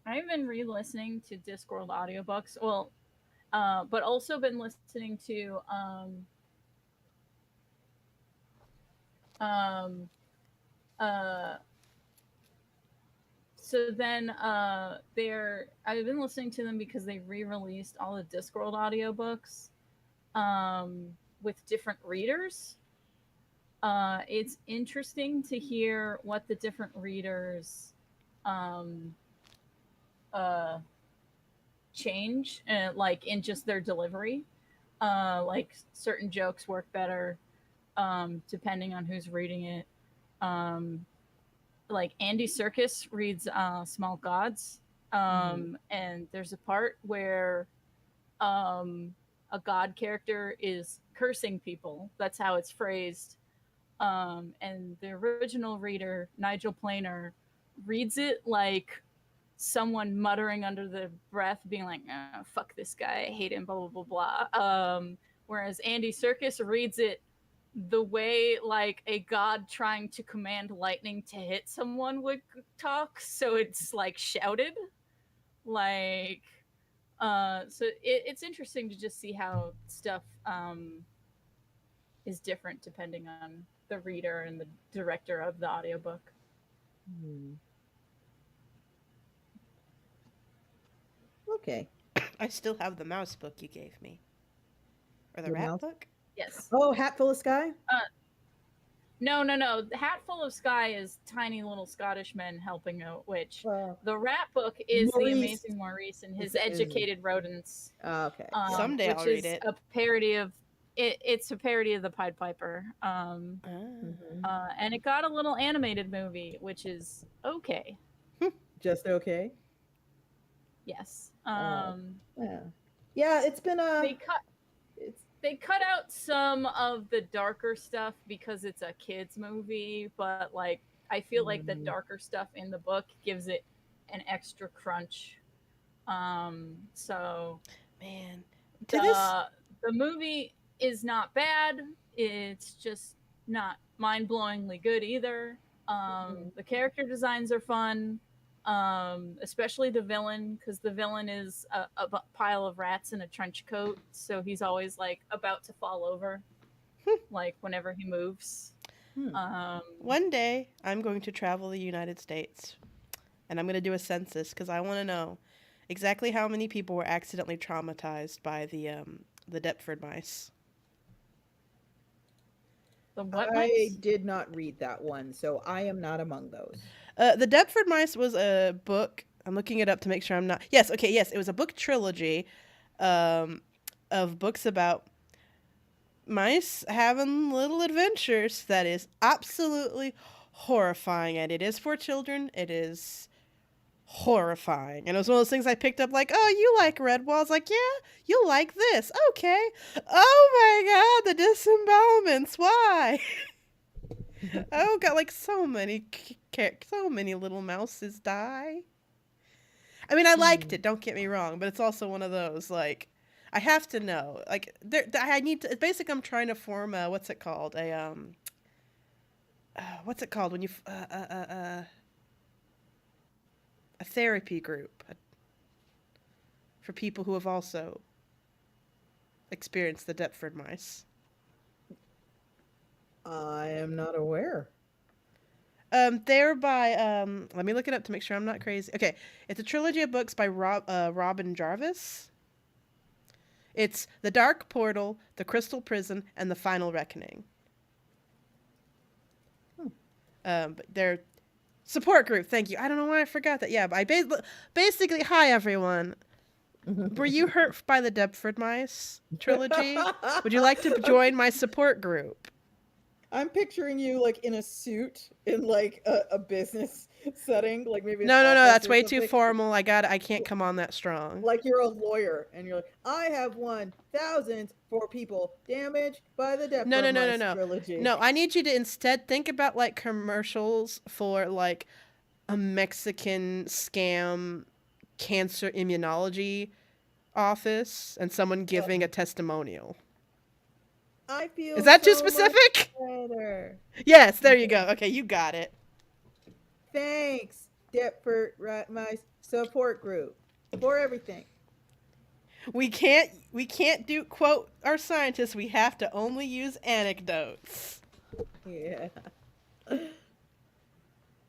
I've been re-listening to Discworld audiobooks. Well, but also been listening to so then I've been listening to them because they re-released all the Discworld audiobooks with different readers. It's interesting to hear what the different readers change, like in just their delivery. Like certain jokes work better depending on who's reading it. Like Andy Serkis reads Small Gods, and there's a part where a god character is cursing people. That's how it's phrased. And the original reader, Nigel Planer, reads it like someone muttering under the breath, being like, oh, fuck this guy, I hate him, blah, blah, blah, blah. Whereas Andy Serkis reads it the way like a god trying to command lightning to hit someone would talk. So it's like shouted. Like, it's interesting to just see how stuff is different depending on the reader and the director of the audiobook. Hmm. Okay. I still have the mouse book you gave me. Or the Your rat mouse? book? Yes. Oh, Hatful of Sky? No. The Hatful of Sky is tiny little Scottish men helping a witch. Well, The rat book is the Maurice. Amazing Maurice and his Is- educated rodents. okay. Someday which I'll is read it. a parody of it's a parody of the Pied Piper. Ah. Mhm. And it got a little animated movie, which is okay. Just okay. Yes. Yeah. Yeah, it's been They cut out some of the darker stuff because it's a kids movie, but like I feel like the darker stuff in the book gives it an extra crunch. So Man. To this the movie is not bad. It's just not mind-blowingly good either. The character designs are fun, especially the villain, because the villain is a pile of rats in a trench coat, so he's always like about to fall over, like whenever he moves. one day I'm going to travel the United States and I'm going to do a census because I want to know exactly how many people were accidentally traumatized by the Deptford mice. The what I mice? did not read that one, so I am not among those. The Deptford Mice was a book. I'm looking it up to make sure I'm not. Yes, okay, yes, it was a book trilogy of books about mice having little adventures that is absolutely horrifying. And it is for children. It is horrifying. And it was one of those things I picked up like, oh, you like Redwall? I was like, yeah, you like this. Okay. Oh my god, the disembowelments. Why? Oh god, like so many little mouses die. I mean, I liked it, don't get me wrong, but it's also one of those like I have to know. Like I need to basically I'm trying to form a what's it called? What's it called when you a therapy group for people who have also experienced the Deptford mice. I am not aware. They're by let me look it up to make sure I'm not crazy. Okay, it's a trilogy of books by Robin Jarvis. It's The Dark Portal, The Crystal Prison, and The Final Reckoning. But they're support group. Thank you. I don't know why I forgot that. Yeah, but I basically, hi everyone. Were you hurt by the Deptford Mice trilogy? Would you like to join my support group? I'm picturing you like in a suit in like a business setting, like maybe an No, office that's or way too something. formal. I can't come on that strong. Like you're a lawyer and you're like, I have won thousands for people damaged by the Deptford Mice trilogy. No, I need you to instead think about like commercials for like a Mexican scam cancer immunology office and someone giving a testimonial. I feel Is that too so much specific? better. Yes, there you go. Okay, you got it. Thanks, Deptford Mice support group for everything. We can't do quote our scientists. We have to only use anecdotes. Yeah.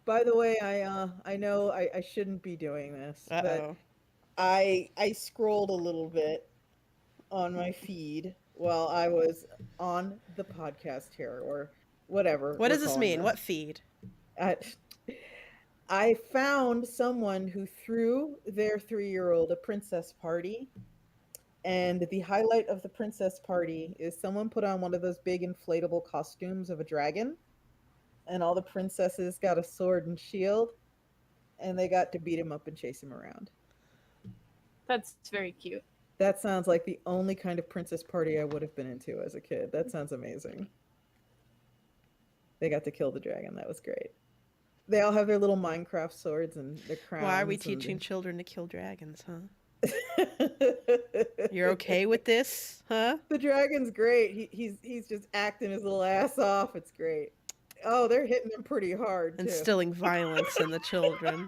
By the way, I know I shouldn't be doing this, but I scrolled a little bit on my feed while I was on the podcast here or whatever. What does this mean? What feed? I found someone who threw their 3-year-old a princess party. And the highlight of the princess party is someone put on one of those big inflatable costumes of a dragon. And all the princesses got a sword and shield. And they got to beat him up and chase him around. That's very cute. That sounds like the only kind of princess party I would have been into as a kid. That sounds amazing. They got to kill the dragon. That was great. They all have their little Minecraft swords and their Why are we crowns teaching children to kill dragons, huh? and You're okay with this, huh? the dragon's great. He's just acting his little ass off. It's great. Oh, they're hitting him pretty hard too. Instilling violence in the children.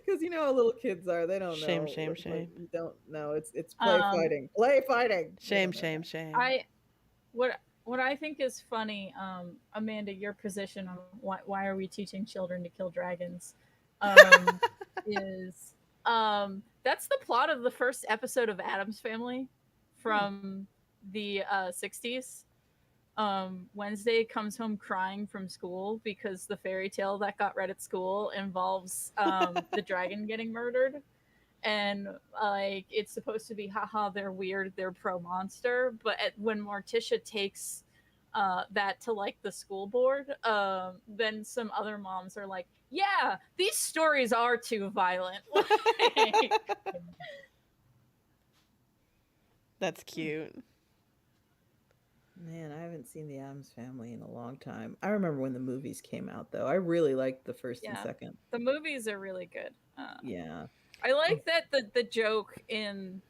Because you know how little kids are. They don't Shame, know. shame, Like, shame. you don't know. It's play fighting. Play fighting. They Shame, don't know shame, that. shame. What I think is funny, Amanda, your position on why are we teaching children to kill dragons, is that's the plot of the first episode of Addams Family from the 60s. Wednesday comes home crying from school because the fairy tale that got read at school involves the dragon getting murdered. And like it's supposed to be haha they're weird, they're pro monster, but when Morticia takes that to like the school board, then some other moms are like, yeah, these stories are too violent. That's cute. Man, I haven't seen the Addams Family in a long time. I remember when the movies came out, though. I really liked the first and second. The movies are really good. Yeah. I like that the joke in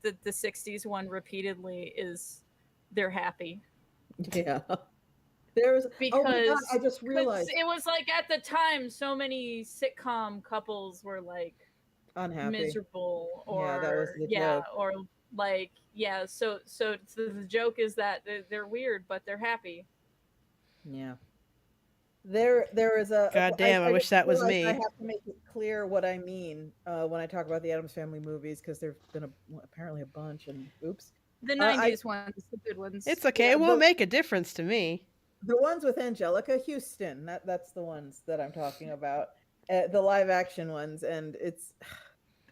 the 60s one repeatedly is they're happy. Yeah. There was Because oh my God, I just realized it was like at the time so many sitcom couples were like unhappy. miserable or yeah, that was the joke. or like so the joke is that they're weird but they're happy. Yeah. There is a God damn, I wish that was me. I have to make it clear what I mean when I talk about the Addams Family movies because there've been apparently a bunch and oops. The 90s ones, the good ones. It's okay. It won't make a difference to me. The ones with Angelica Houston, that's the ones that I'm talking about. The live action ones, and it's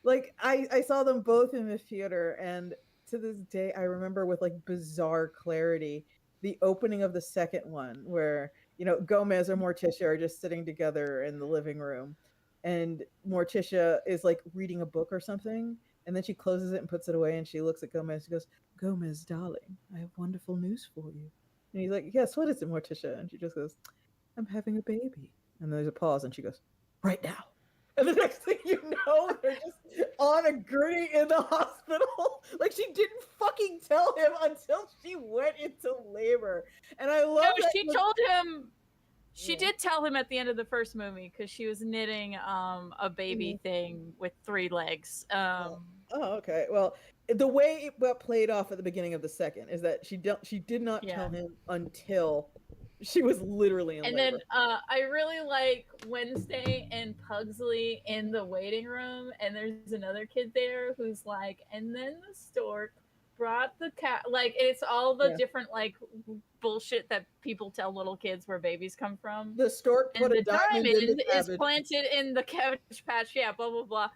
like I saw them both in the theater, and to this day I remember with like bizarre clarity the opening of the second one where Gomez or Morticia are just sitting together in the living room, and Morticia is like reading a book or something, and then she closes it and puts it away, and she looks at Gomez. She goes, "Gomez, darling, I have wonderful news for you." And he's like, "Yes, what is it, Morticia?" And she just goes, "I'm having a baby." And there's a pause, and she goes, "Right now." And the next thing you know, they're just on a gurney in the hospital. Like she didn't fucking tell him until she went into labor. And I love that. She told him. She did tell him at the end of the first movie because she was knitting a baby thing with 3 legs. Oh, okay. Well, the way it played off at the beginning of the second is that she did not tell him until she was literally in labor. And then I really like Wednesday and Pugsley in the waiting room, and there's another kid there who's like, and then the stork brought the cat. Like it's all the different like bullshit that people tell little kids where babies come from. The stork put a diamond in the cabbage. Is planted in the cabbage patch. Yeah, blah blah blah.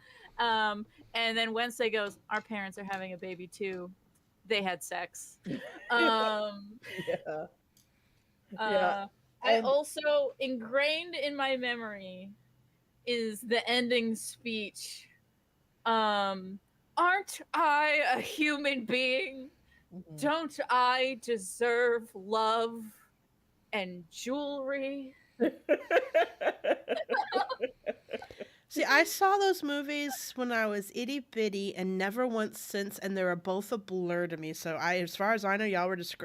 And then Wednesday goes, our parents are having a baby too. They had sex. I also ingrained in my memory is the ending speech. Aren't I a human being? Mm-hmm. Don't I deserve love and jewelry? See, I saw those movies when I was itty bitty and never once since, and they were both a blur to me. So as far as I know, y'all were just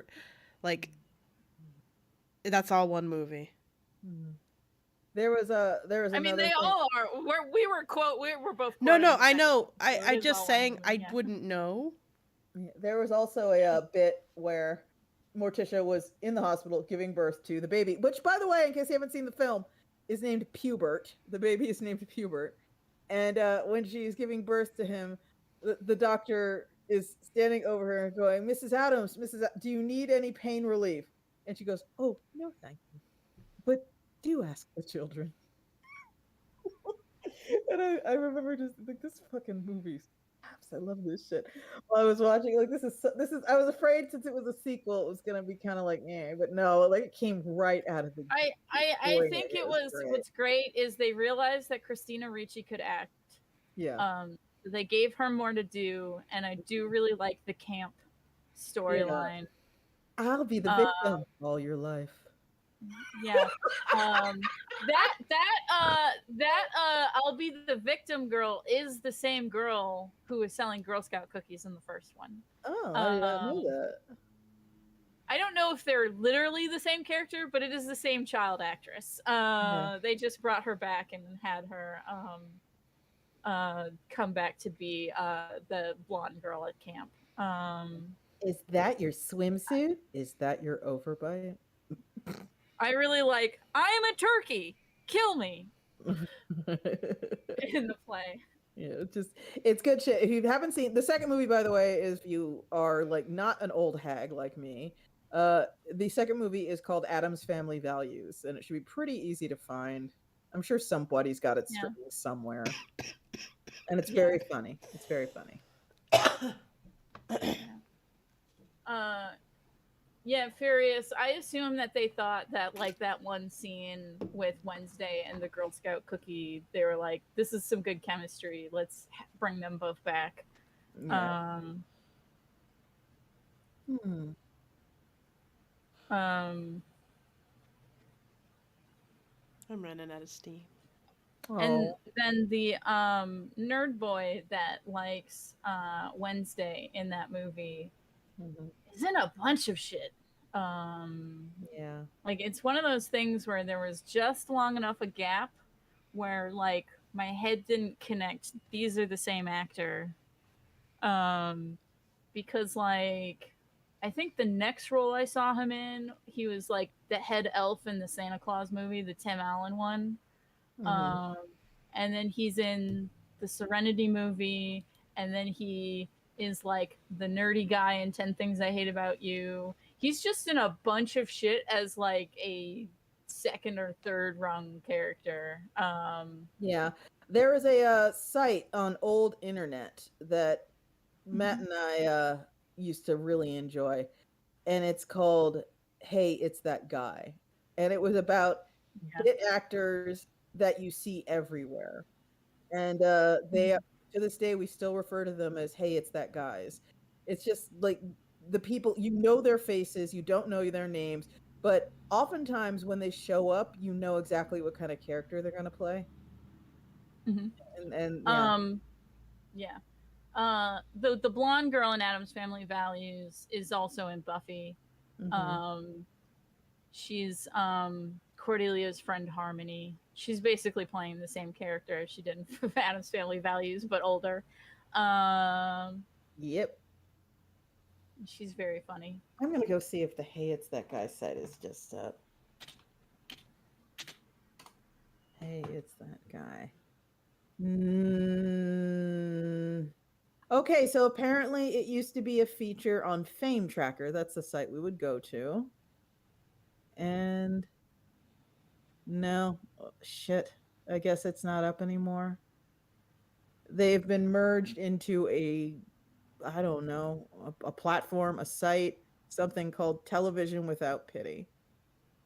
like, that's all one movie. There was I mean, they all are. We were both. No, I know. I just saying I wouldn't know. There was also a bit where Morticia was in the hospital giving birth to the baby, which, by the way, in case you haven't seen the film, is named Pubert. The baby is named Pubert. And when she's giving birth to him, the doctor is standing over her and going, "Mrs. Adams, do you need any pain relief?" And she goes, "Oh, no, thank you. But do ask the children." And I remember just like, this fucking movie. I love this shit. While I was watching, like, this is. I was afraid since it was a sequel, it was gonna be kind of like, but no, like it came right out of the. I think it was. What's great is they realized that Christina Ricci could act. Yeah. They gave her more to do, and I do really like the camp Yeah. storyline. I'll be the Uh, victim all your life. yeah. That I'll be the victim girl is the same girl who was selling Girl Scout cookies in the first one. Oh, I did not know Um, that. I don't know if they're literally the same character, but it is the same child actress. Yeah. They just brought her back and had her come back to be the blonde girl at camp. Is that your swimsuit? Is that your overbite? I really like. I am a turkey. Kill me in the play. Yeah, it's good shit. If you haven't seen the second movie, by the way, is if you are like not an old hag like me, the second movie is called Adam's Family Values, and it should be pretty easy to find. I'm sure somebody's got it Yeah. streaming somewhere, and it's Yeah. very funny. It's very funny. Yeah, Furious. I assume that they thought that like that one scene with Wednesday and the Girl Scout cookie, they were like, "This is some good chemistry. Let's bring them both back." Yeah. Um, Hmm. um, I'm running out of steam. and Oh. then the nerd boy that likes Wednesday in that movie Mhm. is in a bunch of shit. Yeah. Like it's one of those things where there was just long enough a gap where like my head didn't connect. These are the same actor. Um, because like I think the next role I saw him in, he was like the head elf in the Santa Claus movie, the Tim Allen one. Mhm. Um, and then he's in the Serenity movie, and then he is like the nerdy guy in 10 Things I Hate About You. He's just in a bunch of shit as like a second or third rung character. Yeah. There is a site on old internet that Matt and I used to really enjoy, and it's called Hey, It's That Guy. And it was about Yeah. bit actors that you see everywhere. And they to this day we still refer to them as Hey, It's That Guys. It's just like the people, you know their faces, you don't know their names, but oftentimes when they show up, you know exactly what kind of character they're going to play. Mm-hmm. And yeah. Um, yeah. The blonde girl in Adam's Family Values is also in Buffy. Mhm. Um, she's Cordelia's friend Harmony. She's basically playing the same character as she did in Adam's Family Values, but older. Um, Yep. she's very funny. I'm going to go see if the Hey, It's That Guy site is just up. Hey, it's that guy. Okay, so apparently it used to be a feature on Fame Tracker. That's the site we would go to. And no, shit. I guess it's not up anymore. They've been merged into I don't know, a platform, a site, something called Television Without Pity. One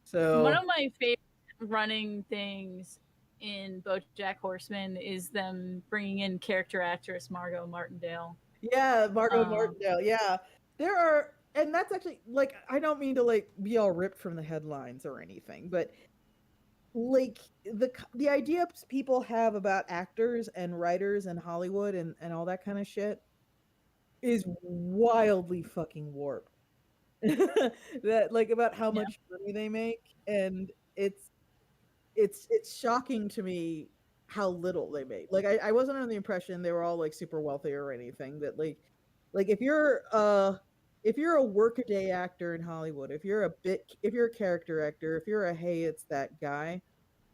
So of my favorite running things in BoJack Horseman is them bringing in character actress Margot Martindale. yeah, Margot Um, Martindale. Yeah. There are, and that's actually like, I don't mean to like be all ripped from the headlines or anything, but like the idea people have about actors and writers and Hollywood and all that kind of shit is wildly fucking warped. That like about how yeah. much money they make, and it's shocking to me how little they make. Like I wasn't under the impression they were all like super wealthy or anything. That like if you're a workaday actor in Hollywood, if you're a character actor, if you're a Hey, It's That Guy,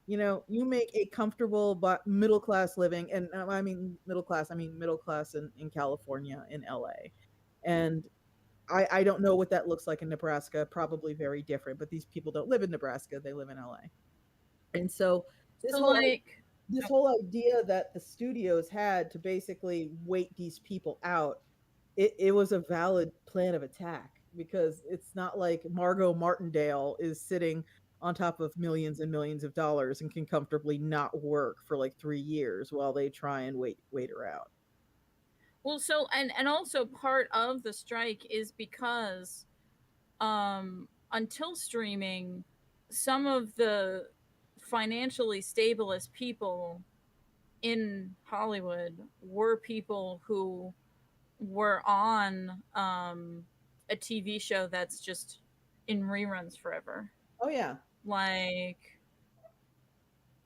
you know, you make a comfortable but middle class living, and I mean middle class, I mean middle class in California, in LA. And I don't know what that looks like in Nebraska, probably very different, but these people don't live in Nebraska, they live in LA. And so this So whole like, this whole idea that the studios had to basically wait these people out, it was a valid plan of attack, because it's not like Margot Martindale is sitting on top of millions and millions of dollars and can comfortably not work for like 3 years while they try and wait her out. Well, so and also part of the strike is because until streaming, some of the financially stablest people in Hollywood were people who were on a TV show that's just in reruns forever. Oh yeah. Like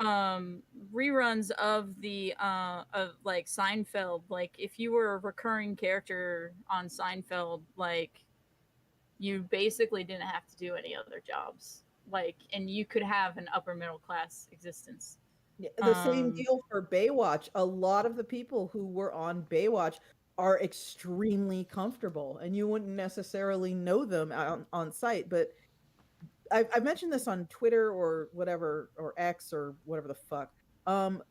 reruns of the of like Seinfeld. Like if you were a recurring character on Seinfeld, like you basically didn't have to do any other jobs. Like, and you could have an upper middle class existence. Yeah, the same Um, deal for Baywatch. A lot of the people who were on Baywatch are extremely comfortable, and you wouldn't necessarily know them on site. But I've mentioned this on Twitter or whatever, or X or whatever the fuck. Um,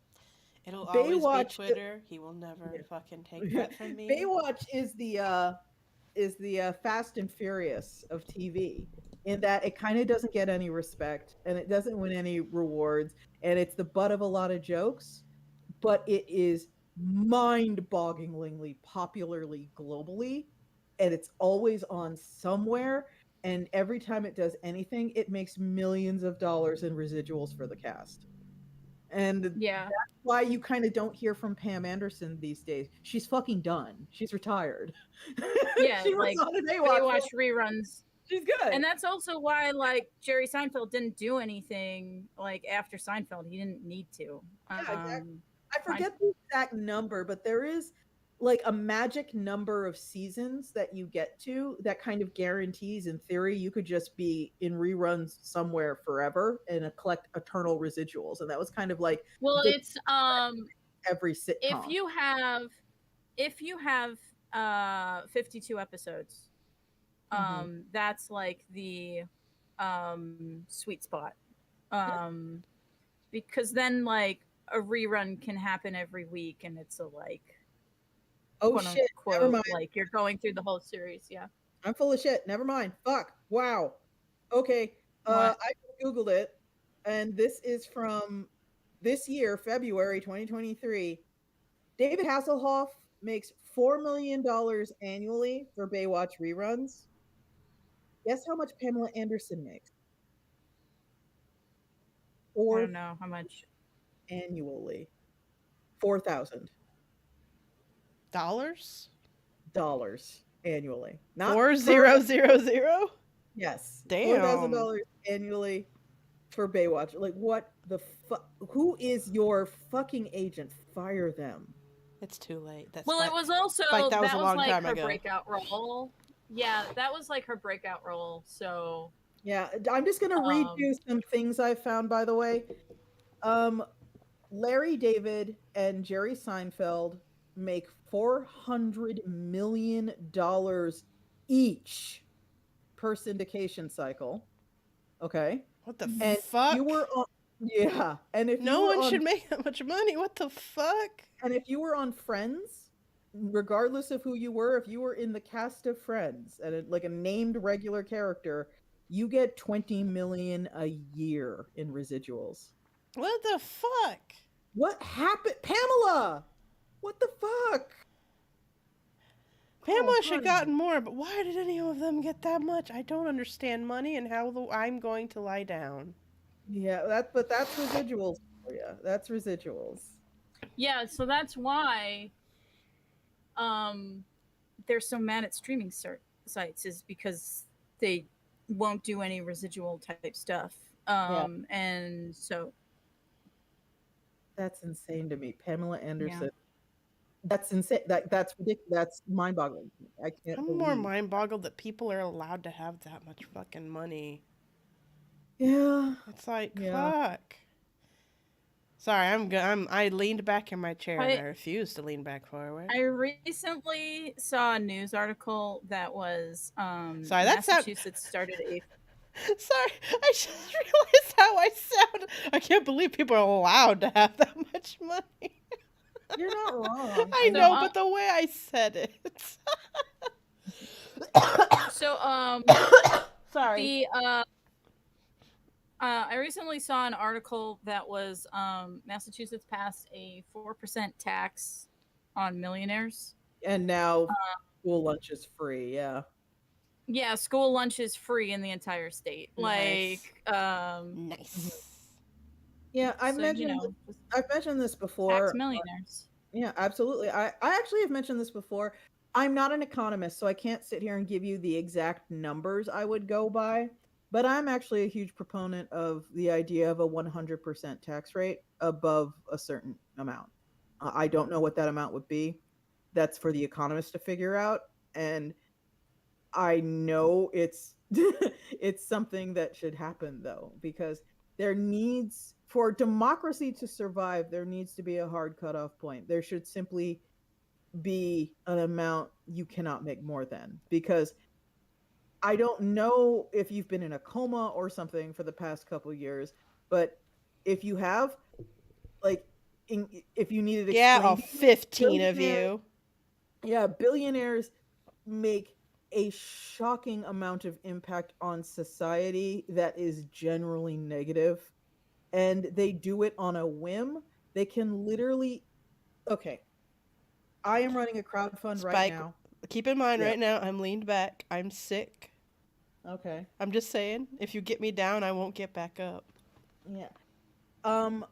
It'll always be Baywatch, Twitter. He will never fucking take yeah. that from me. Baywatch is the Fast and Furious of TV, in that it kind of doesn't get any respect and it doesn't win any rewards, and it's the butt of a lot of jokes, but it is mind-bogglingly popularly globally, and it's always on somewhere. And every time it does anything, it makes millions of dollars in residuals for the cast. And yeah, why you kind of don't hear from Pam Anderson these days. She's fucking done. She's retired. yeah, She was like on a Baywatch reruns. She's good. And that's also why like Jerry Seinfeld didn't do anything like after Seinfeld. He didn't need to. Yeah, exactly. I forget the exact number, but there is like a magic number of seasons that you get to that kind of guarantees, in theory, you could just be in reruns somewhere forever and collect eternal residuals. And that was kind of like well, it's every sitcom. if you have 52 episodes, that's like the sweet spot. Because then like a rerun can happen every week and it's a like oh quote shit, never unquote mind. like you're going through the whole series. Yeah, I'm full of shit. Never mind. Fuck. Wow. Okay. I Googled it, and this is from this year, February 2023. David Hasselhoff makes $4 million annually for Baywatch reruns. Guess how much Pamela Anderson makes? I don't know how much annually. $4,000 annually. Not 4000. Yes. Damn. $4,000 annually for Baywatch. Like, what the fuck? Who is your fucking agent? Fire them. It's too late. That's well, like, it was also like that was a long like time her ago. breakout role. Yeah, that was like her breakout role. So yeah, I'm just gonna read you some things I found. By the way, Larry David and Jerry Seinfeld make $400 million each per syndication cycle. Okay. What the fuck? You were on, yeah, and if no one should make that much money. What the fuck? And if you were on Friends, regardless of who you were, if you were in the cast of Friends and like a named regular character, you get $20 million a year in residuals. What the fuck? What happened, Pamela? What the fuck? Pamela should have gotten more, but why did any of them get that much? I don't understand money and how I'm going to lie down. Yeah, that's residuals for you. That's residuals. Yeah, so that's why they're so mad at streaming sites, is because they won't do any residual type stuff. And so that's insane to me. Pamela Anderson. Yeah. That's insane. That's ridiculous. That's mind-boggling. I can't. I'm more mind-boggled that people are allowed to have that much fucking money. Yeah. It's like, fuck. Sorry, I leaned back in my chair and I refused to lean back forward. I recently saw a news article that was sorry, that's Massachusetts started a Sorry, I just realized how I sound. I can't believe people are allowed to have that much money. You're not wrong. I know, but the way I said it. So, sorry. I recently saw an article that was Massachusetts passed a 4% tax on millionaires. And now school lunch is free. Yeah. Yeah, school lunch is free in the entire state. Nice. Mhm. Nice. Yeah, So, just I've mentioned this tax before. millionaires. Yeah, absolutely. I actually have mentioned this before. I'm not an economist, so I can't sit here and give you the exact numbers I would go by, but I'm actually a huge proponent of the idea of a 100% tax rate above a certain amount. I don't know what that amount would be. That's for the economists to figure out, and I know it's it's something that should happen though, because there needs for democracy to survive, there needs to be a hard cutoff point. There should simply be an amount you cannot make more than, because I don't know if you've been in a coma or something for the past couple years, but if you have, like, if you needed Yeah, all explained to you, 15 of billionaires, you. yeah, billionaires make a shocking amount of impact on society that is generally negative, and they do it on a whim. They can literally, okay, I am running a crowdfund right Spike, now. keep in mind Yeah. right now, I'm leaned back. I'm sick. Okay. I'm just saying, if you get me down, I won't get back up. Yeah. Um,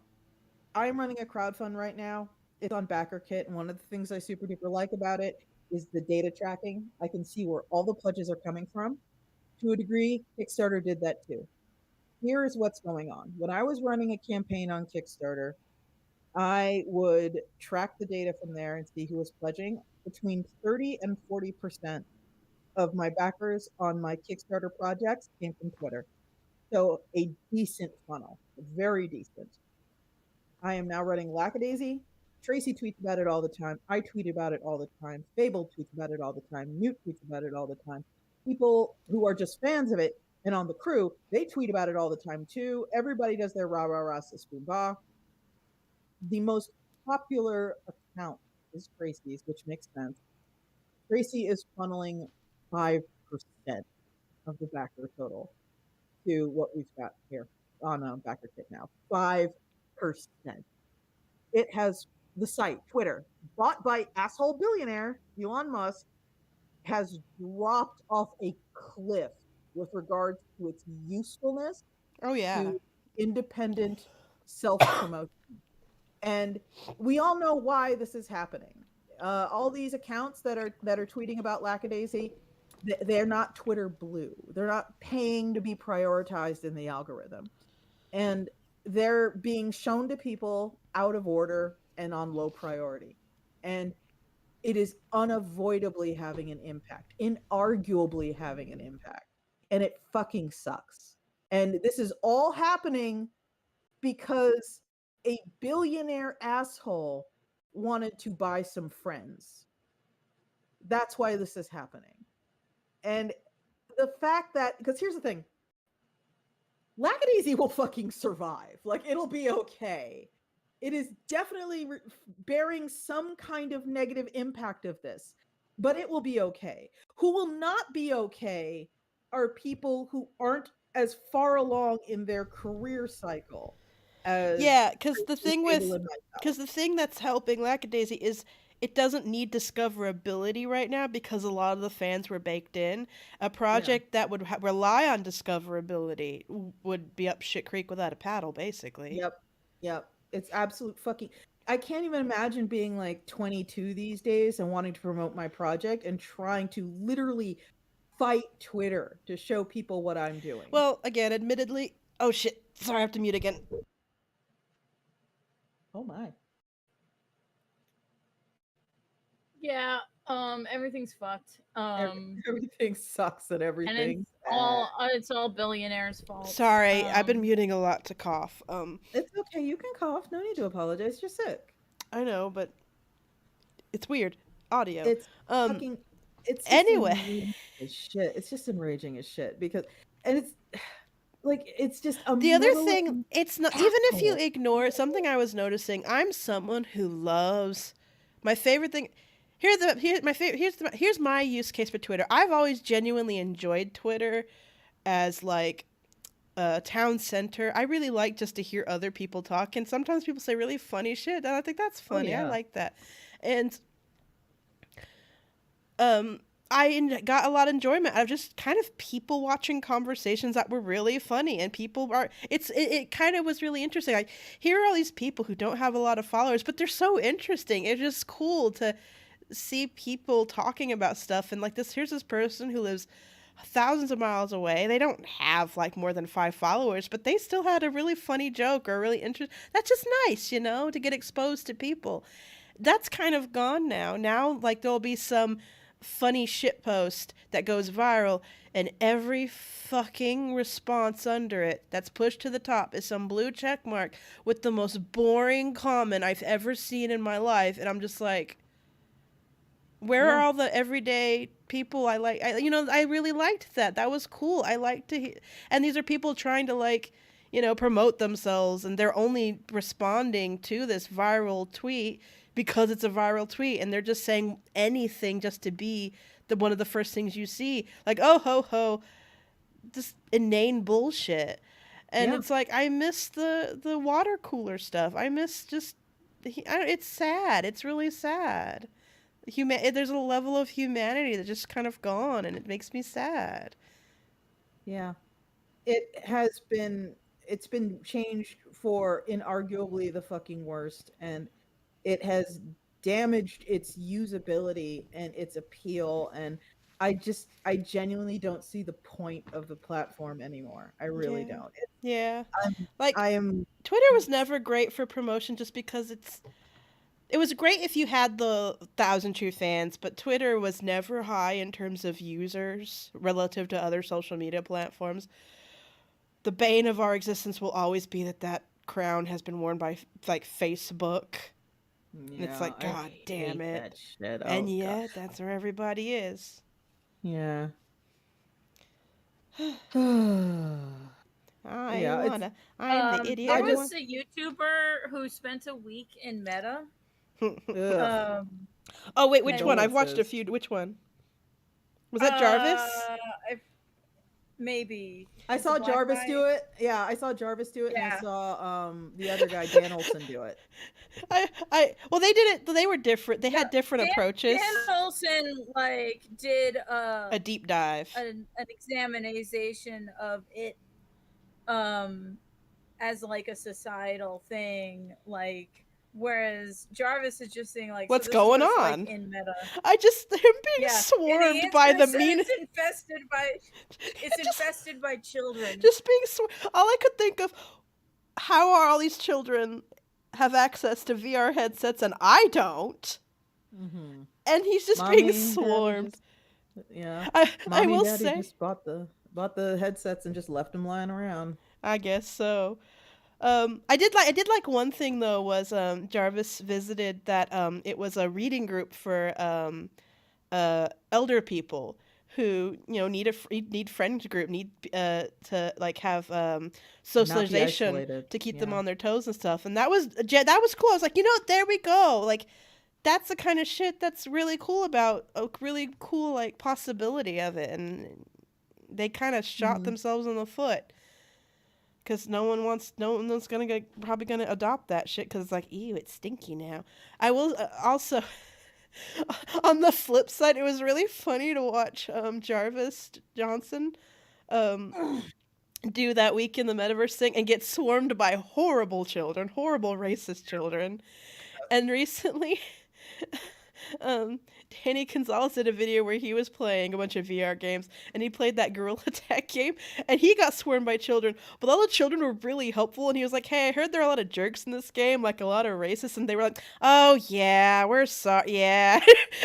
I'm running a crowdfund right now. It's on BackerKit, and one of the things I super duper like about it is the data tracking. I can see where all the pledges are coming from. To a degree, Kickstarter did that too. Here is what's going on. When I was running a campaign on Kickstarter, I would track the data from there and see who was pledging. Between 30 and 40% of my backers on my Kickstarter projects came from Twitter. So a decent funnel, very decent. I am now running Lackadaisy. Tracy tweets about it all the time. I tweet about it all the time. Fable tweets about it all the time. Newt tweets about it all the time. People who are just fans of it and on the crew, they tweet about it all the time too. Everybody does their rah rah rah spoon bah. The most popular account is Tracy's, which makes sense. Tracy is funneling 5% of the backer total to what we've got here on Backer Kit now. 5%. It has the site, Twitter, bought by asshole billionaire Elon Musk, has dropped off a cliff with regards to its usefulness Oh, yeah. to independent self promotion. And we all know why this is happening. All these accounts that are tweeting about Lackadaisy, they're not Twitter blue. They're not paying to be prioritized in the algorithm, and they're being shown to people out of order and on low priority. And it is unavoidably having an impact, inarguably having an impact, and it fucking sucks. And this is all happening because a billionaire asshole wanted to buy some friends. That's why this is happening. And the fact that, because here's the thing, Lackadaisy will fucking survive. Like, it'll be okay. It is definitely bearing some kind of negative impact of this, but it will be okay. Who will not be okay are people who aren't as far along in their career cycle as Yeah, because Fable and myself. the thing that's helping Lackadaisy is it doesn't need discoverability right now because a lot of the fans were baked in. A Yeah. project that would rely on discoverability would be up shit creek without a paddle, basically. Yep. Yep. It's absolute fucking. I can't even imagine being like 22 these days and wanting to promote my project and trying to literally fight Twitter to show people what I'm doing. Well, again, admittedly, oh shit, sorry, I have to mute again. Oh my. Yeah, everything's fucked. Everything sucks and And everything. it's all billionaires' fault. Sorry, I've been muting a lot to cough. It's okay. You can cough. No need to apologize. You're sick. I know, but it's weird audio. It's fucking. It's just Anyway. enraging as shit. It's just enraging as shit because, and it's like it's just a. The other thing, middle-aged it's not even if you asshole. ignore something I was noticing. I'm someone who loves my favorite thing. Here's my use case for Twitter. I've always genuinely enjoyed Twitter as like a town center. I really like just to hear other people talk, and sometimes people say really funny shit, and I think that's funny. I yeah. like that. And got a lot of enjoyment out of just kind of people watching conversations that were really funny, and it kind of was really interesting. Like, here are all these people who don't have a lot of followers, but they're so interesting. It's just cool to see people talking about stuff, and like here's this person who lives thousands of miles away. They don't have like more than 5 followers, but they still had a really funny joke or really interesting. That's just nice, to get exposed to people. That's kind of gone now. Now, like, there'll be some funny shitpost that goes viral, and every fucking response under it that's pushed to the top is some blue check mark with the most boring comment I've ever seen in my life, and I'm just like, where are all the everyday people I like? I really liked that. That was cool. I like to and these are people trying to, like, promote themselves, and they're only responding to this viral tweet because it's a viral tweet, and they're just saying anything just to be one of the first things you see. Like, oh, ho, ho, just inane bullshit. And it's like, I miss the water cooler stuff. I miss just, it's sad. It's really sad. There's a level of humanity that's just kind of gone, and it makes me sad. Yeah. It's been changed for inarguably the fucking worst, and it has damaged its usability and its appeal, and I genuinely don't see the point of the platform anymore. I really don't. Twitter was never great for promotion just because it was great if you had the 1,000 true fans, but Twitter was never high in terms of users relative to other social media platforms. The bane of our existence will always be that crown has been worn by, like, Facebook. Yeah, and it's like, God damn it. And yet, that's where everybody is. Yeah. I'm the idiot. There was a YouTuber who spent a week in Meta. Oh, wait, which one? I've watched a few. Which one? Was that Jarvis? Maybe. I saw Jarvis do it. Yeah, I saw Jarvis do it, and I saw the other guy, Dan Olson, do it. Well, they did it. They were different. They had different approaches. Dan Olson did a deep dive, an examination of it, as like a societal thing, like. Whereas Jarvis is just saying, like, what's going on? Like, in Meta. They're being swarmed by the mean. It's infested by children. Just being swarmed. All I could think of, how are all these children have access to VR headsets and I don't? Mm-hmm. And he's just being swarmed. I will say, just bought the headsets and just left them lying around. I guess so. I did like one thing though, was Jarvis visited that it was a reading group for elder people who need friend group, need to like have socialization to keep them on their toes and stuff, and that was cool. I was like, there we go, like that's the kind of shit that's really cool about a really cool like possibility of it, and they kind of shot themselves in the foot. Because no one's probably gonna adopt that shit because it's like, ew, it's stinky now. I will also, on the flip side, it was really funny to watch Jarvis Johnson do that week in the metaverse thing and get swarmed by horrible racist children. And recently, Danny Gonzalez did a video where he was playing a bunch of VR games, and he played that Gorilla Tag game, and he got swarmed by children, but all the children were really helpful, and he was like, hey, I heard there are a lot of jerks in this game, like a lot of racists, and they were like, oh yeah, we're sorry, yeah,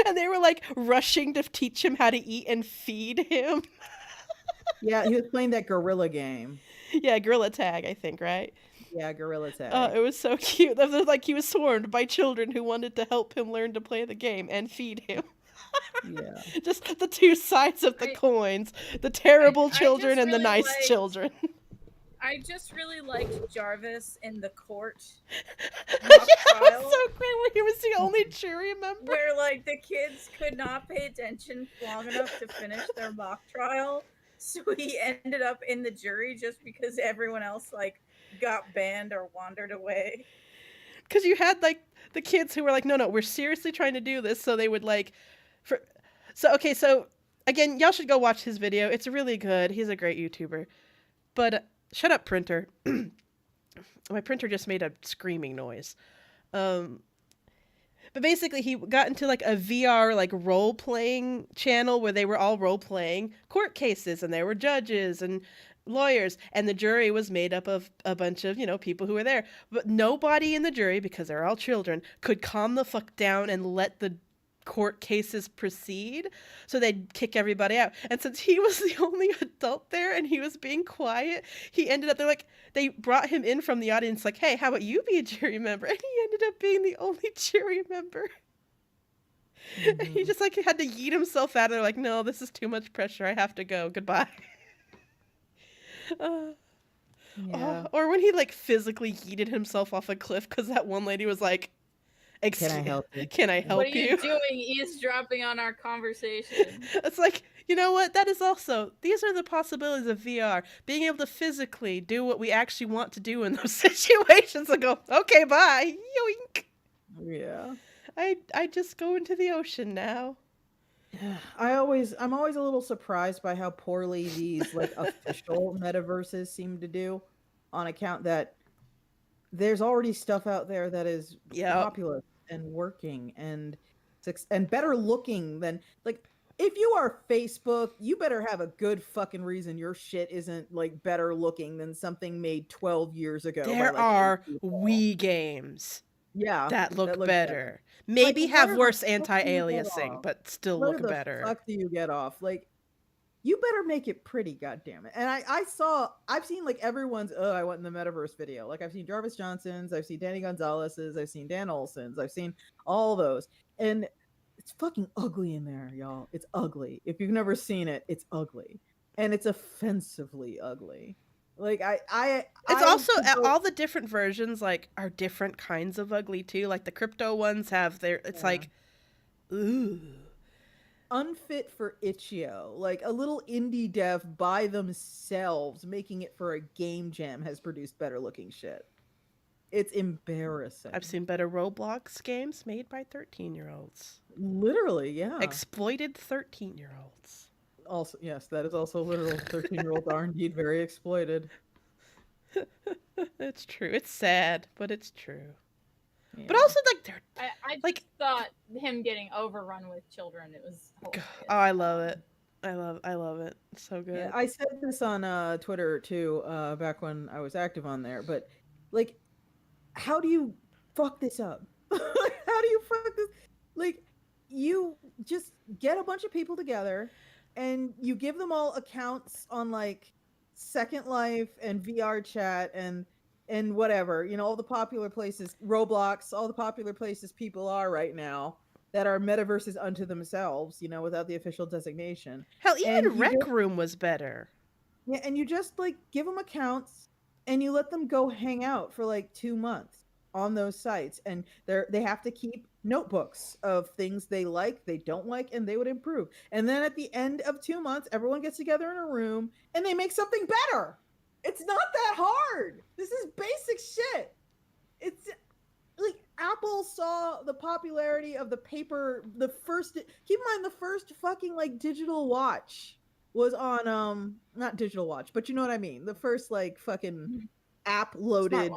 and they were like rushing to teach him how to eat and feed him. Yeah, he was playing that gorilla game. Yeah, Gorilla Tag, I think, right? Yeah, Gorilla Tag. It was so cute. It was like he was swarmed by children who wanted to help him learn to play the game and feed him. Yeah. Just the two sides of the coins. The terrible children and the nice children. I just really liked Jarvis in the court. Yeah, it was so great when he was the only jury member. Where, like, the kids could not pay attention long enough to finish their mock trial. So he ended up in the jury just because everyone else, like, got banned or wandered away. Because you had, like, the kids who were like, no, we're seriously trying to do this. So they would, like, So again, y'all should go watch his video. It's really good. He's a great YouTuber. But shut up, printer. My printer just made a screaming noise. But basically, he got into like a VR like role playing channel where they were all role playing court cases, and there were judges and lawyers, and the jury was made up of a bunch of people who were there. But nobody in the jury, because they're all children, could calm the fuck down and let the court cases proceed, so they'd kick everybody out. And since he was the only adult there and he was being quiet, he ended up they brought him in from the audience like, hey, how about you be a jury member? And he ended up being the only jury member. And he just like had to yeet himself out. They're like, no, this is too much pressure, I have to go, goodbye. Or when he like physically yeeted himself off a cliff because that one lady was like, Can I help you? Can I help What are you you? doing eavesdropping on our conversation? It's like, you know what? That is also, these are the possibilities of VR. Being able to physically do what we actually want to do in those situations and go, okay, bye. Yoink. Yeah. I just go into the ocean now. I'm always a little surprised by how poorly these like official metaverses seem to do, on account that there's already stuff out there that is popular and working and better looking than, like, if you are Facebook, you better have a good fucking reason your shit isn't like better looking than something made 12 years ago. There are Wii games that look better. Maybe like, have worse anti-aliasing, but still look better. What the fuck do you get off? Like, you better make it pretty, goddammit. And I've seen like everyone's I went in the metaverse video. Like, I've seen Jarvis Johnson's, I've seen Danny Gonzalez's, I've seen Dan Olson's, I've seen all those. And it's fucking ugly in there, y'all. It's ugly. If you've never seen it, it's ugly. And it's offensively ugly. Like it's also all the different versions like are different kinds of ugly too. Like the crypto ones have like, ooh, unfit for itch.io. Like a little indie dev by themselves making it for a game jam has produced better looking shit. It's embarrassing. I've seen better Roblox games made by 13-year-olds. Literally, yeah. Exploited 13-year-olds. Also, yes, that is also literal. 13-year-olds are indeed very exploited. It's true. It's sad, but it's true. Yeah. But also, like, they're I like thought him getting overrun with children. It was hilarious. Oh, I love it. I love it. It's so good. Yeah, I said this on Twitter too, back when I was active on there. But like, how do you fuck this up? How do you fuck this? Like, you just get a bunch of people together and you give them all accounts on like Second Life and VR Chat and whatever, all the popular places, Roblox, all the popular places people are right now that are metaverses unto themselves, without the official designation. Hell, even Rec Room was better. Yeah, and you just like give them accounts and you let them go hang out for like 2 months on those sites, and they have to keep notebooks of things they like, they don't like, and they would improve. And then at the end of 2 months, everyone gets together in a room and they make something better. It's not that hard. This is basic shit. It's like Apple saw the popularity of the paper. Keep in mind, the first fucking like digital watch was on not digital watch, but you know what I mean. The first like fucking app loaded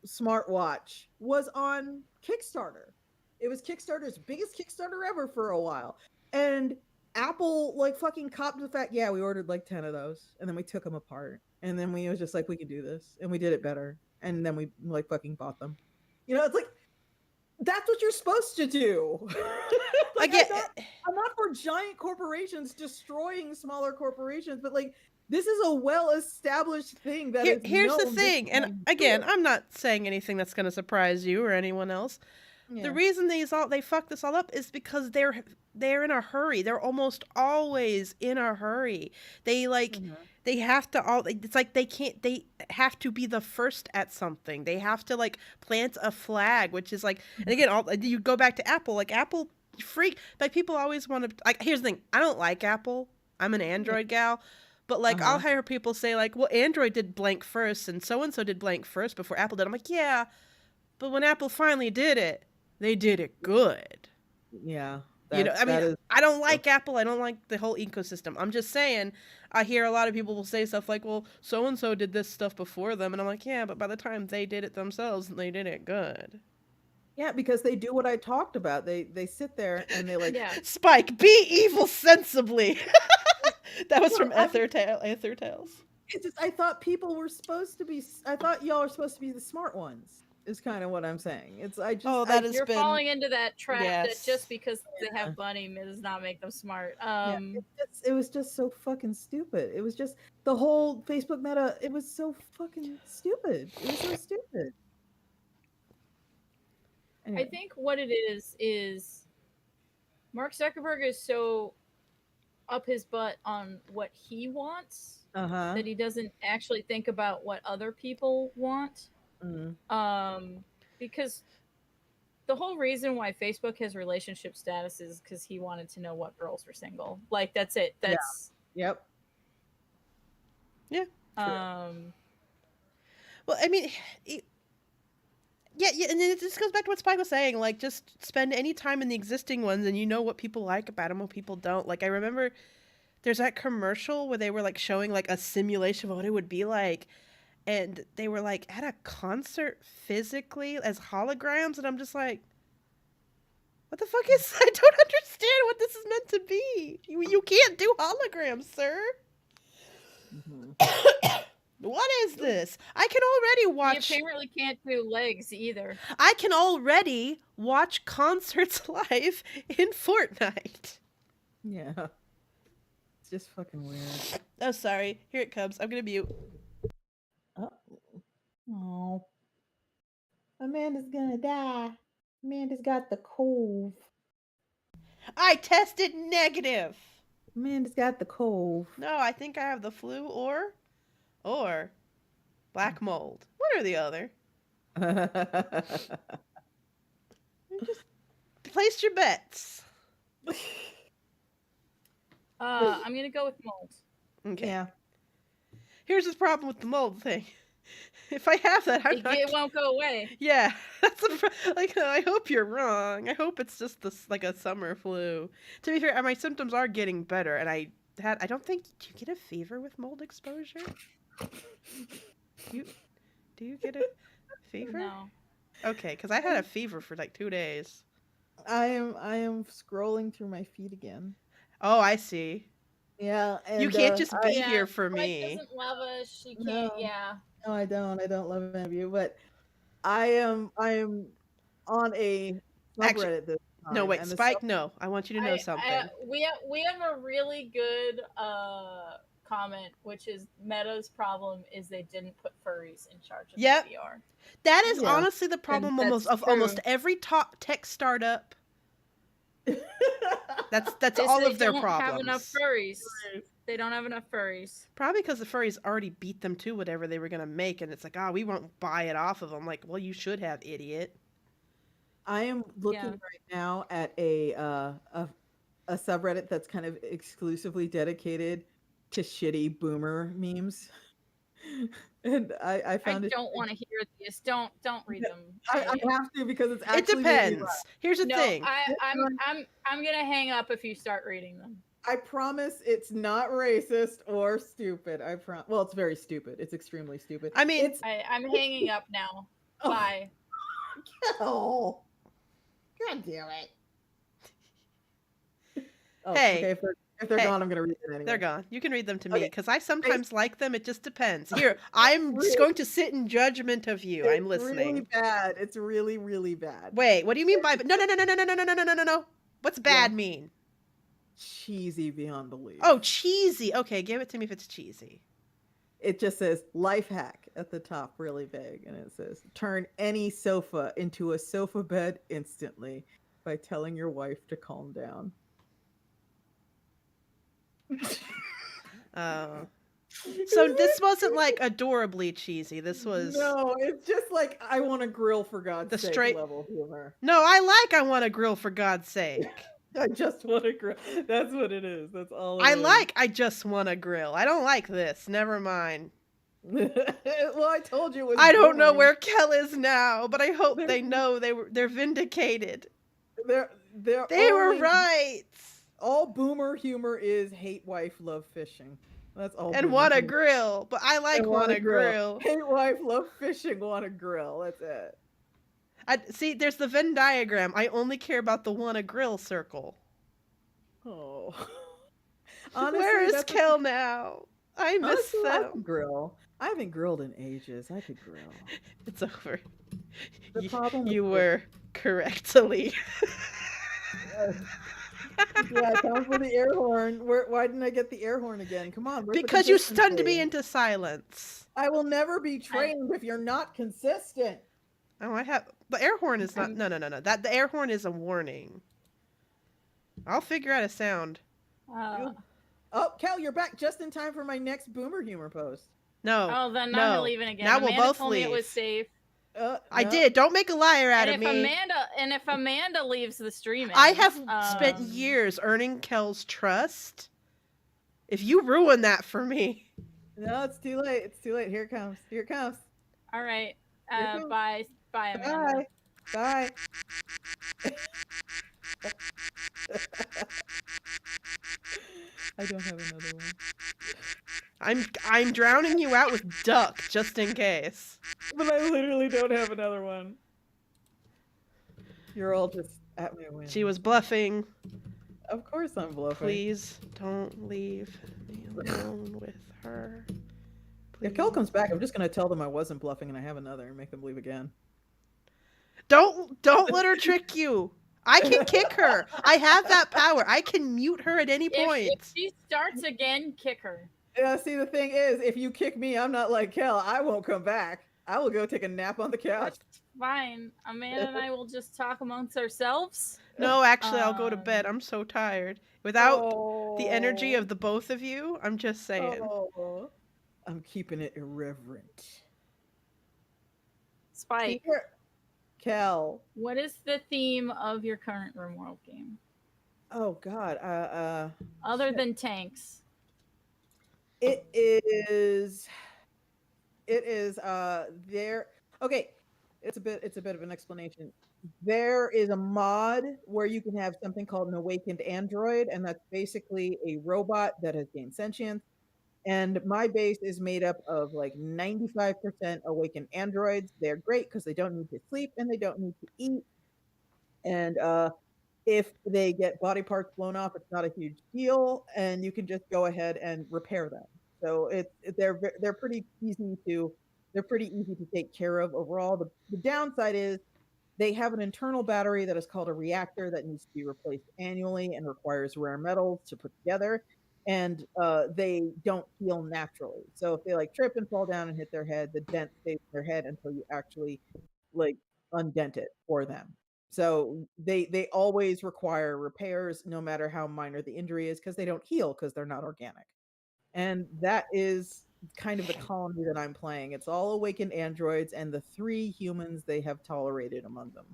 smartwatch was on Kickstarter. It was Kickstarter's biggest Kickstarter ever for a while. And Apple like fucking copped the fact, yeah, we ordered like 10 of those and then we took them apart. And then we was just like, we can do this. And we did it better. And then we like fucking bought them. It's like, that's what you're supposed to do. Like, I'm not for giant corporations destroying smaller corporations, but like, this is a well-established thing that here's the thing, and again, I'm not saying anything that's going to surprise you or anyone else. Yeah. The reason they fuck this all up is because they're in a hurry. They're almost always in a hurry. They like they have to it's like they have to be the first at something. They have to like plant a flag, which is like, and again, you go back to Apple, like Apple freak, like people always want to, like, here's the thing, I don't like Apple. I'm an Android gal. But, like, I'll hear people say, like, well, Android did blank first, and so-and-so did blank first before Apple did. I'm like, yeah, but when Apple finally did it, they did it good. Yeah. You know, I mean, That is I don't like Apple. I don't like the whole ecosystem. I'm just saying, I hear a lot of people will say stuff like, well, so-and-so did this stuff before them. And I'm like, yeah, but by the time they did it themselves, they did it good. yeah, because they do what I talked about. They sit there and they like Yeah. Spike, be evil sensibly. That was No, from I- Ether Tales. It's just I thought people were supposed to be. I thought y'all are supposed to be the smart ones. Is kind of what I'm saying. It's I just Oh, that I, has You're been... falling into that trap Yes. that just because they have money does not make them smart. yeah, it was just so fucking stupid. It was just the whole Facebook meta. It was so fucking stupid. It was so stupid. I Anyway. think what it is Mark Zuckerberg is so up his butt on what he wants Uh-huh. that he doesn't actually think about what other people want. Because the whole reason why Facebook has relationship status is because he wanted to know what girls were single. Like that's it. That's Yep. Yeah. um Well, I mean, yeah, and it just goes back to what Spike was saying. Like, just spend any time in the existing ones, and you know what people like about them, what people don't. Like, I remember there's that commercial where they were like showing like a simulation of what it would be like, and they were like at a concert physically as holograms, and I'm just like, what the fuck is? I don't understand what this is meant to be. You can't do holograms, sir. What is this? I can already watch. he apparently can't do legs either. I can already watch concerts live in Fortnite. Yeah. It's just fucking weird. Oh, sorry. Here it comes. I'm gonna mute. Oh. Amanda's gonna die. Amanda's got the cove. I tested negative. Amanda's got the cove. No, I think I have the flu or black mold. One or the other. Just place your bets. I'm gonna go with mold. Okay. Yeah. Here's the problem with the mold thing. If I have that, I'm not... It won't go away. Yeah, that's like. I hope you're wrong. I hope it's just this like a summer flu. To be fair, my symptoms are getting better, and I don't think. Do you get a fever with mold exposure? Do you get a fever? No. Okay, because I had a fever for like 2 days. I am scrolling through my feed again. Oh, I see. Yeah, and You can't just be here for Spike me. doesn't love us. She can't. No. Yeah. No, I don't. I don't love any of you, but I am on a subreddit this time. No, wait, and the Spike. No, I want you to know something. We have a really good comment, which is Meta's problem is they didn't put furries in charge of Yep. VR. That is Yeah. honestly the problem that's of true. almost every top tech startup. That's Is all they of their don't problems. have enough furries. They don't have enough furries. Probably because the furries already beat them to whatever they were gonna make, and it's like, we won't buy it off of them. Like, well, you should have, idiot. I am looking Yeah. right now at a subreddit that's kind of exclusively dedicated to shitty boomer memes. And I I found it. don't want to hear these. Don't read them. I have to because it's It actually made me depends. laugh. Here's the No, thing. I'm gonna hang up if you start reading them. I promise it's not racist or stupid. Well, it's very stupid. It's extremely stupid. I mean, it's I'm hanging up now. Oh. Bye. oh, God damn it. Oh, Hey. okay, if they're Hey. gone, I'm gonna read it anyway. They're gone. You can read them to me Okay. because I sometimes like them. It just depends. Here, I'm just going to sit in judgment of you. I'm It's listening. really bad. It's really, really bad. Wait, what do you mean by no? What's bad mean? Cheesy beyond belief. Oh, cheesy. Okay, give it to me if it's cheesy. It just says life hack at the top, really big, and it says turn any sofa into a sofa bed instantly by telling your wife to calm down. Oh. So this wasn't like adorably cheesy. This was No, it's just like I want to grill for God's The sake straight- level humor. No, I want to grill for God's sake. I just want to grill. That's what it is. That's all. I just want to grill. I don't like this. Never mind. Well, I told you. It was I don't know boring. where Kel is now, but I hope they know they're vindicated. They're They were only right. all boomer humor is hate wife, love fishing. That's all And boomer want a humor. grill, but I like And want want a to grill. grill. Hate wife, love fishing, want to grill. That's it. I see. There's the Venn diagram. I only care about the want a grill circle. Oh. Where Honestly, is that's Kel now? I miss honestly, I could them. grill. I haven't grilled in ages. I could grill. It's over. The You, problem with you were correct to leave. yeah, time for the air horn. Why didn't I get the air horn again? Come on, where's the Because you stunned me consistency? into silence. I will never be trained if you're not consistent. Oh, I have the air horn is not. I'm- No. That the air horn is a warning. I'll figure out a sound. Oh, Kel, you're back just in time for my next boomer humor post. No. Oh, then no. I'm leaving again. Now we'll Amanda both told me it was leave. safe. I No. did. Don't make a liar out And of if me. Amanda leaves the stream, I have spent um, years earning Kel's trust. If you ruin that for me, No, it's too late. It's too late. Here it comes. Here it comes. All right. Here it comes. Bye, Amanda. Bye. Bye. I don't have another one. I'm drowning you out with duck just in case. But I literally don't have another one. You're all just at my whim. She was bluffing. Of course I'm bluffing. Please don't leave me alone with her. If Kel comes back, I'm just gonna tell them I wasn't bluffing and I have another and make them leave again. Don't let her trick you. I can kick her. I have that power. I can mute her at any point. If she starts again, kick her. Yeah, see, the thing is, if you kick me, I'm not like Kel. I won't come back. I will go take a nap on the couch. That's fine. Amanda and I will just talk amongst ourselves. No, actually, I'll go to bed. I'm so tired. Without the energy of the both of you, I'm just saying. Oh. I'm keeping it irreverent. Spike, Here. Kel. what is the theme of your current RimWorld game? Oh God. Other shit. than tanks. It is there. Okay, it's a bit of an explanation. There is a mod where you can have something called an awakened android, and that's basically a robot that has gained sentience. And my base is made up of like 95% awakened androids. They're great because they don't need to sleep and they don't need to eat. And if they get body parts blown off, it's not a huge deal, and you can just go ahead and repair them. So they're pretty easy to take care of overall. The downside is they have an internal battery that is called a reactor that needs to be replaced annually and requires rare metals to put together. And they don't heal naturally. So if they like trip and fall down and hit their head, the dent stays in their head until you actually like undent it for them. So they always require repairs, no matter how minor the injury is, because they don't heal because they're not organic. And that is kind of the colony that I'm playing. It's all awakened androids and the 3 humans they have tolerated among them,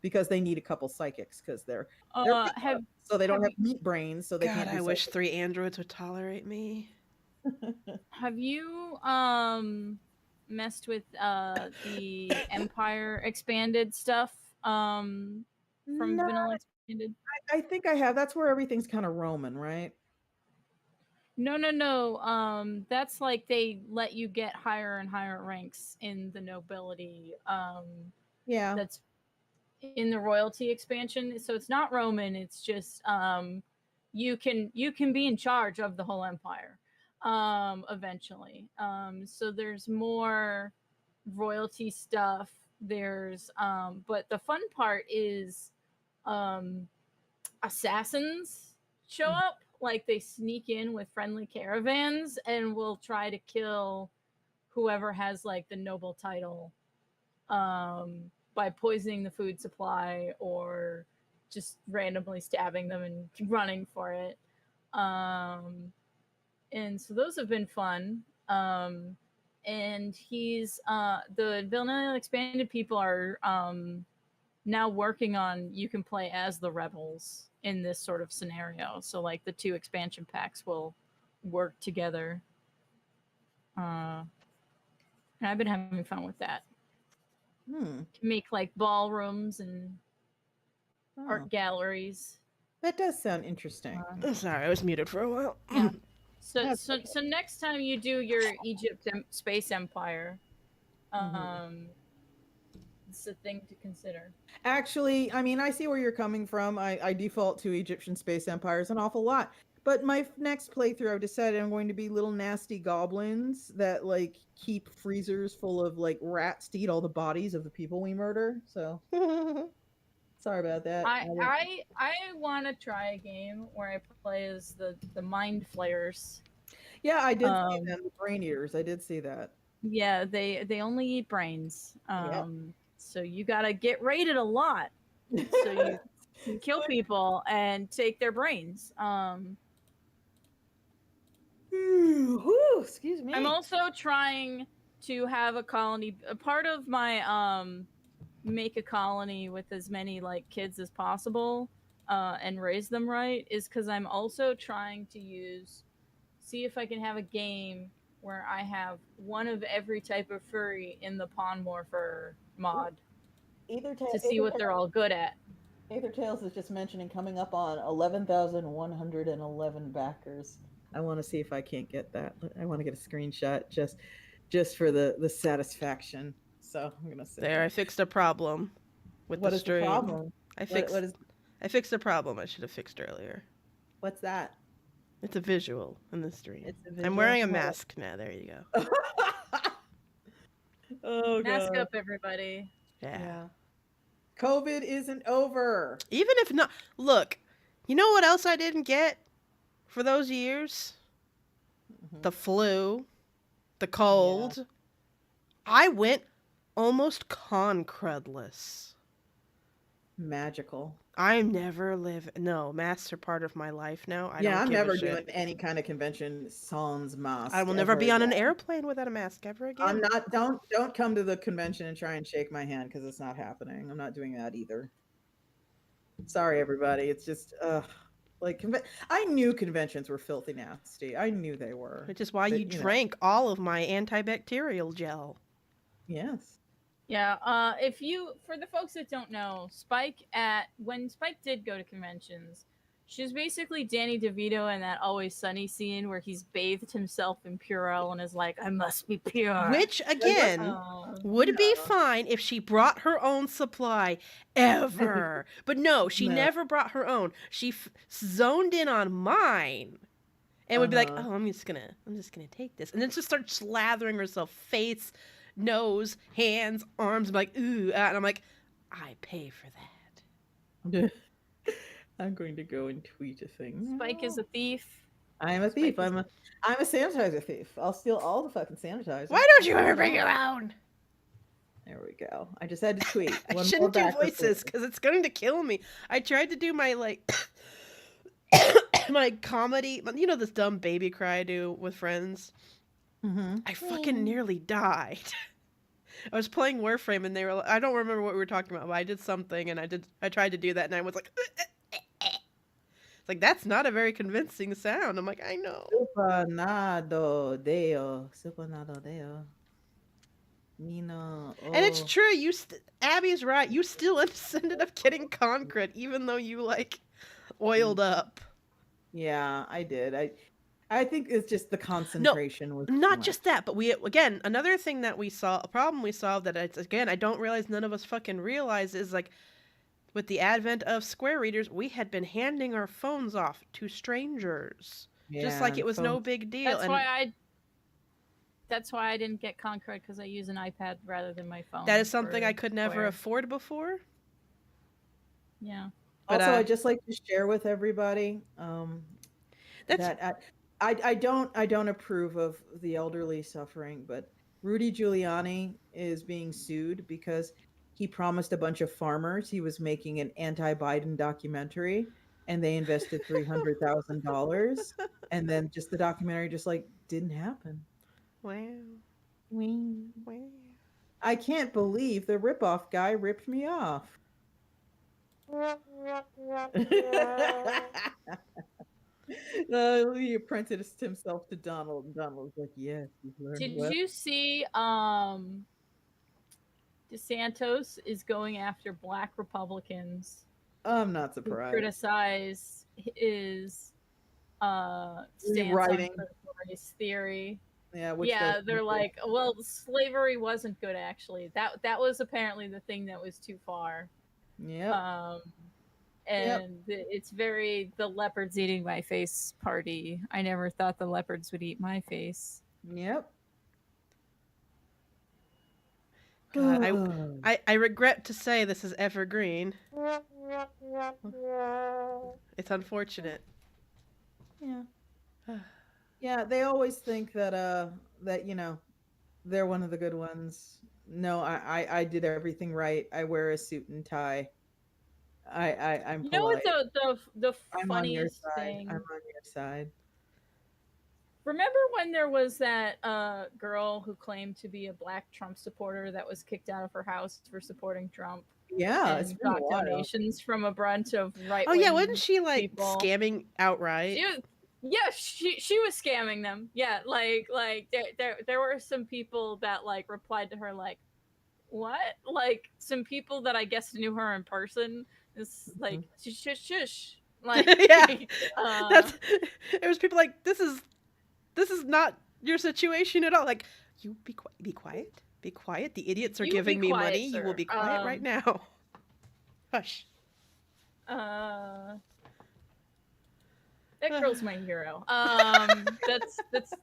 because they need a couple psychics because they're so they don't have meat brains, so they God, can't. I wish 3 androids would tolerate me. Have you messed with the Empire expanded stuff from No, Vanilla Expanded? I think I have. That's where everything's kind of Roman, right? No. That's like they let you get higher and higher ranks in the nobility. Yeah. That's in the royalty expansion. So it's not Roman. It's just you can be in charge of the whole empire eventually. So there's more royalty stuff. There's but the fun part is assassins show up. Like they sneak in with friendly caravans and will try to kill whoever has like the noble title by poisoning the food supply or just randomly stabbing them and running for it. And so those have been fun. And he's the Vanilla Expanded people are now working on, you can play as the rebels in this sort of scenario. So like the 2 expansion packs will work together. And I've been having fun with that. To make like ballrooms and Oh, art galleries. that does sound interesting. Sorry, I was muted for a while. Yeah. So, That's so, so next time you do your Egypt Space Empire, Mhm. it's a thing to consider. Actually, I mean, I see where you're coming from. I default to Egyptian space empires an awful lot. But my next playthrough, I've decided I'm going to be little nasty goblins that like keep freezers full of like rats to eat all the bodies of the people we murder. So sorry about that. I want to try a game where I play as the mind flayers. Yeah, I did see Um, them, the brain eaters. I did see that. yeah, they only eat brains. Yep. So you gotta get rated a lot so you can kill people and take their brains. Whew, excuse me. I'm also trying to have a colony. A part of my make a colony with as many like kids as possible and raise them right is because I'm also trying to see if I can have a game where I have one of every type of furry in the Pond Morpher mod to see what they're all good at. Aether Tales is just mentioning coming up on 11,111 backers. I want to see if I can't get that. I want to get a screenshot just for the satisfaction. So I'm gonna say There, I fixed a problem with what the is the stream. problem? I fixed. What is I fixed a problem I should have fixed earlier. what's that? It's a visual in the stream. It's a I'm visual? wearing a What? mask now. There you go. Oh Mask god. up, everybody. Yeah. COVID isn't over. Even if not, look. You know what else I didn't get for those years? Mhm. The flu, the cold. I went almost con crudless. Magical. I never live. No, masks are part of my life now. I don't I'm give a never shit. doing any kind of convention sans mask. I will never ever be on an again. airplane without a mask ever again. I'm not. Don't come to the convention and try and shake my hand because it's not happening. I'm not doing that either. Sorry, everybody. It's just like I knew conventions were filthy nasty. I knew they were. Which is why But, you drank all of my antibacterial gel. Yes. Yeah, if you, for the folks that don't know, when Spike did go to conventions, she was basically Danny DeVito in that Always Sunny scene where he's bathed himself in Purell and is like, I must be pure. Which, again, would be fine if she brought her own supply ever. But no, she No. never brought her own. She zoned in on mine. And would be like, oh, I'm just gonna take this. And then just start slathering herself, face, nose, hands, arms, and be like, ooh, and I'm like, I pay for that. I'm going to go and tweet a thing. Spike is a thief. I am a thief. Spike is I'm a sanitizer thief. I'll steal all the fucking sanitizer. Why don't you ever bring your own? There we go. I just had to tweet. I One shouldn't more do backward voices tweet. because it's going to kill me. I tried to do my like my comedy, you know, this dumb baby cry I do with friends. I fucking nearly died. I was playing Warframe and they were. I don't remember what we were talking about, but I did something and I tried to do that and I was like. It's like, that's not a very convincing sound. I'm like, I know. Supernado Deo. Supernado Deo. Nino. And it's true. Abby's right. You still ended up getting concrete, even though you like oiled up. Yeah, I did. I think it's just the concentration was not just that, but another thing that we saw, a problem we saw that it's, again, I don't realize none of us fucking realize is like, with the advent of Square readers, we had been handing our phones off to strangers, just like it was no big deal. That's why I didn't get Concord, because I use an iPad rather than my phone. That is something I could never afford before. Yeah. But also, I just like to share with everybody that I don't approve of the elderly suffering, but Rudy Giuliani is being sued because he promised a bunch of farmers he was making an anti-Biden documentary, and they invested $300,000, and then just the documentary just like didn't happen. Wow. I can't believe the ripoff guy ripped me off. He apprenticed himself to Donald, and Donald was like, yes, he's learned. Did you see DeSantis is going after black Republicans I'm not who surprised. criticize his stance on Rewriting. critical race theory. Yeah, which goes Yeah, they're like, well, slavery wasn't good actually. That was apparently the thing that was too far. Yep. Um, Yep. and it's very the leopards eating my face party. I never thought the leopards would eat my face. Yep. God, I regret to say this is evergreen. It's unfortunate. Yeah. Yeah, they always think that they're one of the good ones. No, I did everything right. I wear a suit and tie. I'm You know what polite. the I'm on your funniest side. I'm thing? on your side. Remember when there was that girl who claimed to be a black Trump supporter that was kicked out of her house for supporting Trump Yeah, it's and been a got while. donations from a bunch of right Oh yeah, wing wasn't she like people? scamming outright? She was, yeah, she was scamming them. Yeah, like there were some people that like replied to her like, what? Like some people that I guess knew her in person. It's like shush shush shush. Like Yeah, uh that's. There was people like this is not your situation at all. Like you be quiet, be quiet. The idiots are you would be giving me quiet, money. You will sir. be quiet right now. Hush. Uh that girl's my hero. That's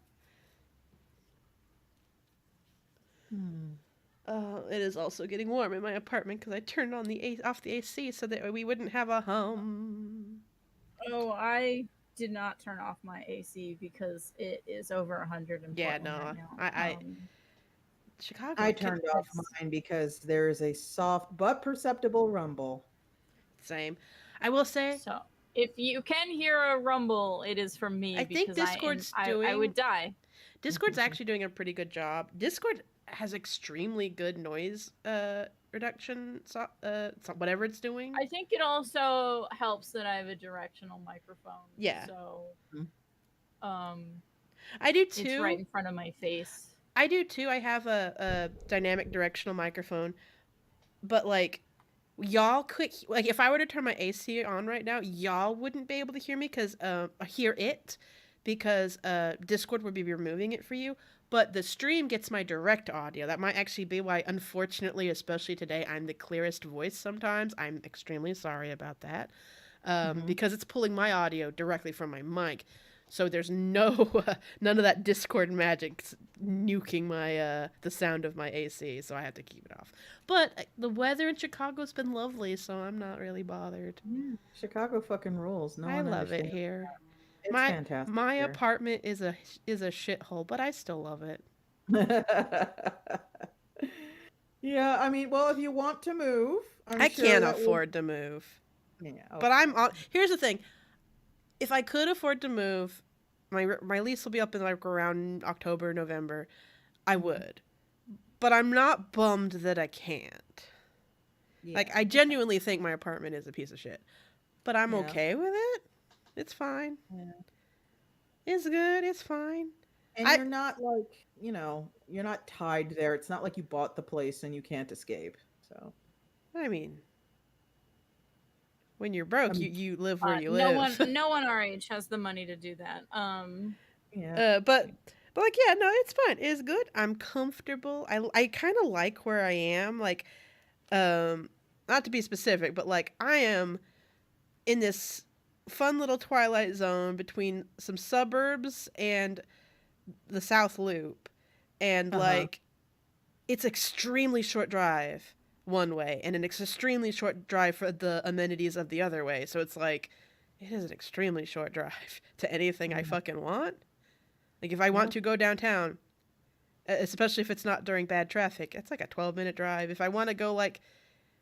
It is also getting warm in my apartment because I turned on off the AC so that we wouldn't have a hum. oh, I did not turn off my AC because it is over 100 in Yeah, Portland no, right now. I Chicago. I turned off mine because there is a soft but perceptible rumble. Same. I will say. So if you can hear a rumble, it is from me I think because Discord's I would die. Discord's actually doing a pretty good job. Discord has extremely good noise reduction, whatever it's doing. I think it also helps that I have a directional microphone. Yeah. So, I do too. It's right in front of my face. I do too. I have a dynamic directional microphone, but like y'all could like if I were to turn my AC on right now, y'all wouldn't be able to hear me because Discord would be removing it for you. But the stream gets my direct audio. That might actually be why, unfortunately, especially today, I'm the clearest voice sometimes. I'm extremely sorry about that. Because it's pulling my audio directly from my mic. So there's none of that Discord magic nuking my the sound of my AC, so I have to keep it off. But the weather in Chicago's been lovely, so I'm not really bothered. Yeah, Chicago fucking rules. No I one love it understands. here. It's fantastic. My here. apartment is a shithole, but I still love it. Yeah, I mean, well, if you want to move, I can't afford to move. Yeah, but here's the thing: if I could afford to move, my lease will be up in like around October, November. I would, but I'm not bummed that I can't. Yeah. Like I genuinely think my apartment is a piece of shit, but I'm okay with it. It's fine. Yeah. It's good. It's fine. And you're not like, you're not tied there. It's not like you bought the place and you can't escape. So, I mean, when you're broke, you live where you live. No one our age has the money to do that. Yeah. But like, yeah, no, it's fine. It's good. I'm comfortable. I kind of like where I am. Like, not to be specific, but like I am in this fun little twilight zone between some suburbs and the South Loop, and like it's extremely short drive one way and an extremely short drive for the amenities of the other way. So it's like it is an extremely short drive to anything I fucking want. Like if I want to go downtown, especially if it's not during bad traffic, it's like a 12-minute drive. If I want to go, like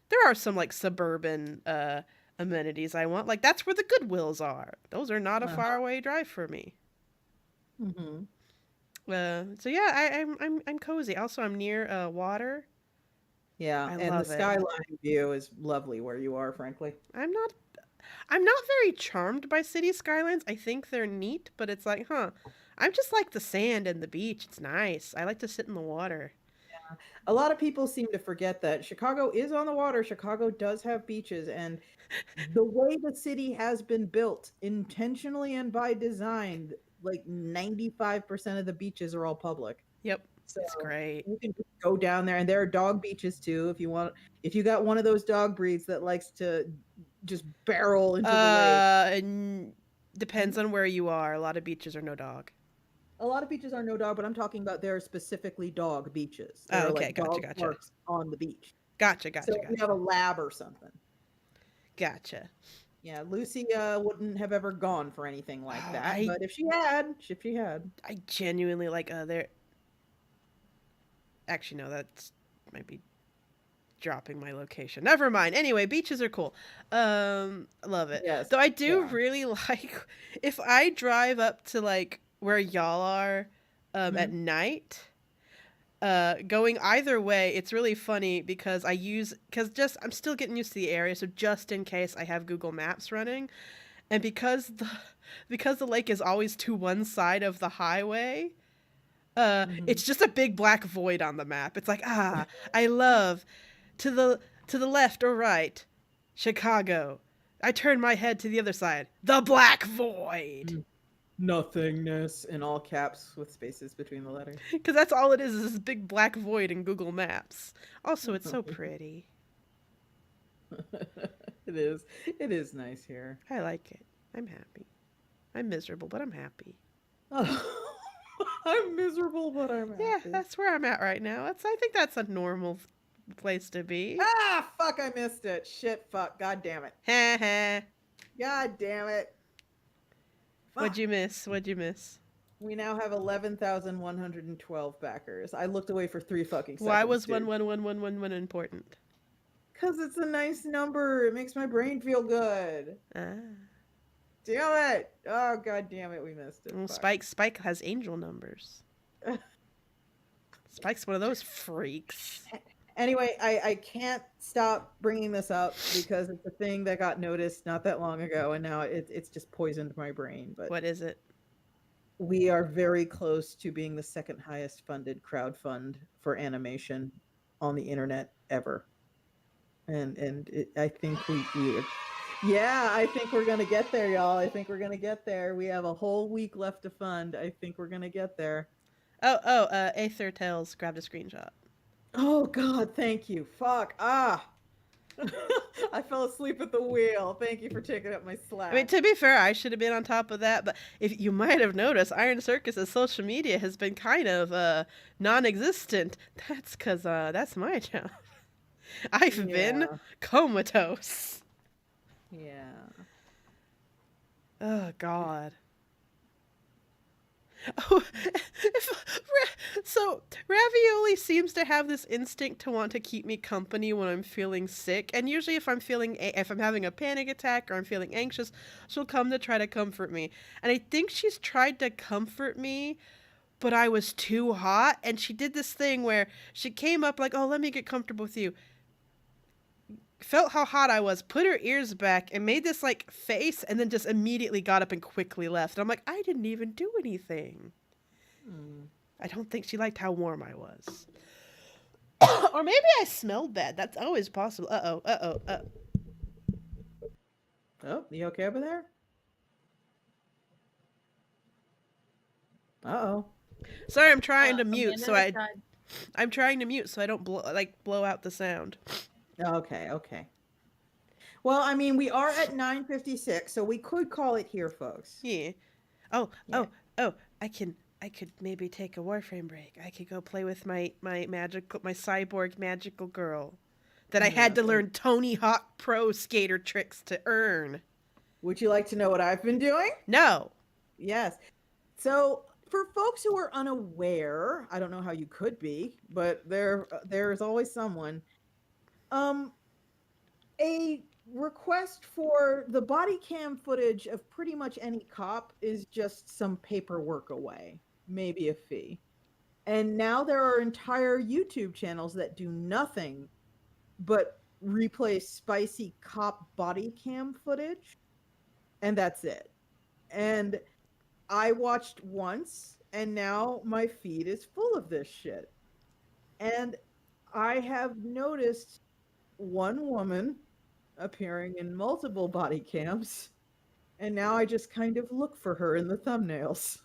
there are some like suburban amenities I want, like that's where the Goodwills are. Those are not a far away drive for me. So yeah, I'm cozy. Also, I'm near water. Yeah, and the skyline view is lovely where you are. Frankly, I'm not very charmed by city skylines. I think they're neat, but it's like, I'm just like the sand and the beach. It's nice. I like to sit in the water. Yeah, A lot of people seem to forget that Chicago is on the water. Chicago does have beaches, and the way the city has been built intentionally and by design, like 95% of the beaches are all public. Yep, So it's great. you can just go down there, and there are dog beaches too if you want. If you got one of those dog breeds that likes to just barrel into the lake. And depends on where you are. A lot of beaches are no dog. A lot of beaches are no dog, but I'm talking about there are specifically dog beaches. Oh, There are okay, like dog gotcha. parks on the beach. Gotcha. So if you have a lab or something. Gotcha. Yeah, Lucy wouldn't have ever gone for anything like Oh, that. But if she had. I genuinely like there. Actually, no, that's might be dropping my location. Never mind. Anyway, beaches are cool. Love it. Yes. Though I do yeah. really like if I drive up to like where y'all are at night. Going either way, it's really funny because I'm still getting used to the area, so just in case I have Google Maps running, and because the lake is always to one side of the highway, it's just a big black void on the map. It's like, I love to the left or right, Chicago. I turn my head to the other side, the black void. Nothingness in all caps with spaces between the letters. Because that's all it is this big black void in Google Maps. Also, it's so pretty. It is. It is nice here. I like it. I'm happy. I'm miserable, but I'm happy. Oh, I'm miserable, but I'm happy. Yeah, that's where I'm at right now. I think that's a normal place to be. Ah, fuck, I missed it. Shit, fuck. God damn it. Ha ha. God damn it. Fuck. What'd you miss? We now have 11,112 backers. I looked away for 3 fucking seconds. Why was 1 important? Because it's a nice number. It makes my brain feel good. Ah. Damn it. Oh, god damn it. We missed it. Well, Fuck. Spike has angel numbers. Spike's one of those freaks. Anyway, I can't stop bringing this up because it's a thing that got noticed not that long ago, and now it's just poisoned my brain. But What is it? we are very close to being the second highest funded crowdfund for animation on the internet ever. And I think yeah, I think we're gonna get there, y'all. I think we're gonna get there. We have a whole week left to fund. I think we're gonna get there. Aether Tales grabbed a screenshot. Oh god, thank you. Fuck. I fell asleep at the wheel. Thank you for taking up my slack. I mean, to be fair, I should have been on top of that, but if you might have noticed, Iron Circus's social media has been kind of non-existent. That's because that's my job. I've been comatose. Yeah. Oh, God. Oh, so Ravioli seems to have this instinct to want to keep me company when I'm feeling sick, and usually if I'm having a panic attack or I'm feeling anxious, she'll come to try to comfort me. And I think she's tried to comfort me, but I was too hot, and she did this thing where she came up like, "Oh, let me get comfortable with you." Felt how hot I was, put her ears back, and made this like face, and then just immediately got up and quickly left. And I'm like, I didn't even do anything. I don't think she liked how warm I was. Or maybe I smelled bad. That's always possible. Oh, you okay over there? Uh-oh. Sorry, I'm trying to mute, Amanda I'm trying to mute so I don't blow out the sound. Okay. Well, I mean, we are at 9:56, so we could call it here, folks. Yeah. Oh, I could maybe take a Warframe break. I could go play with my cyborg magical girl that I had to learn Tony Hawk Pro Skater tricks to earn. Would you like to know what I've been doing? No. Yes. So, for folks who are unaware, I don't know how you could be, but there's always someone. A request for the body cam footage of pretty much any cop is just some paperwork away, maybe a fee. And now there are entire YouTube channels that do nothing but replay spicy cop body cam footage, and that's it. And I watched once, and now my feed is full of this shit. And I have noticed one woman appearing in multiple body cams, and now I just kind of look for her in the thumbnails.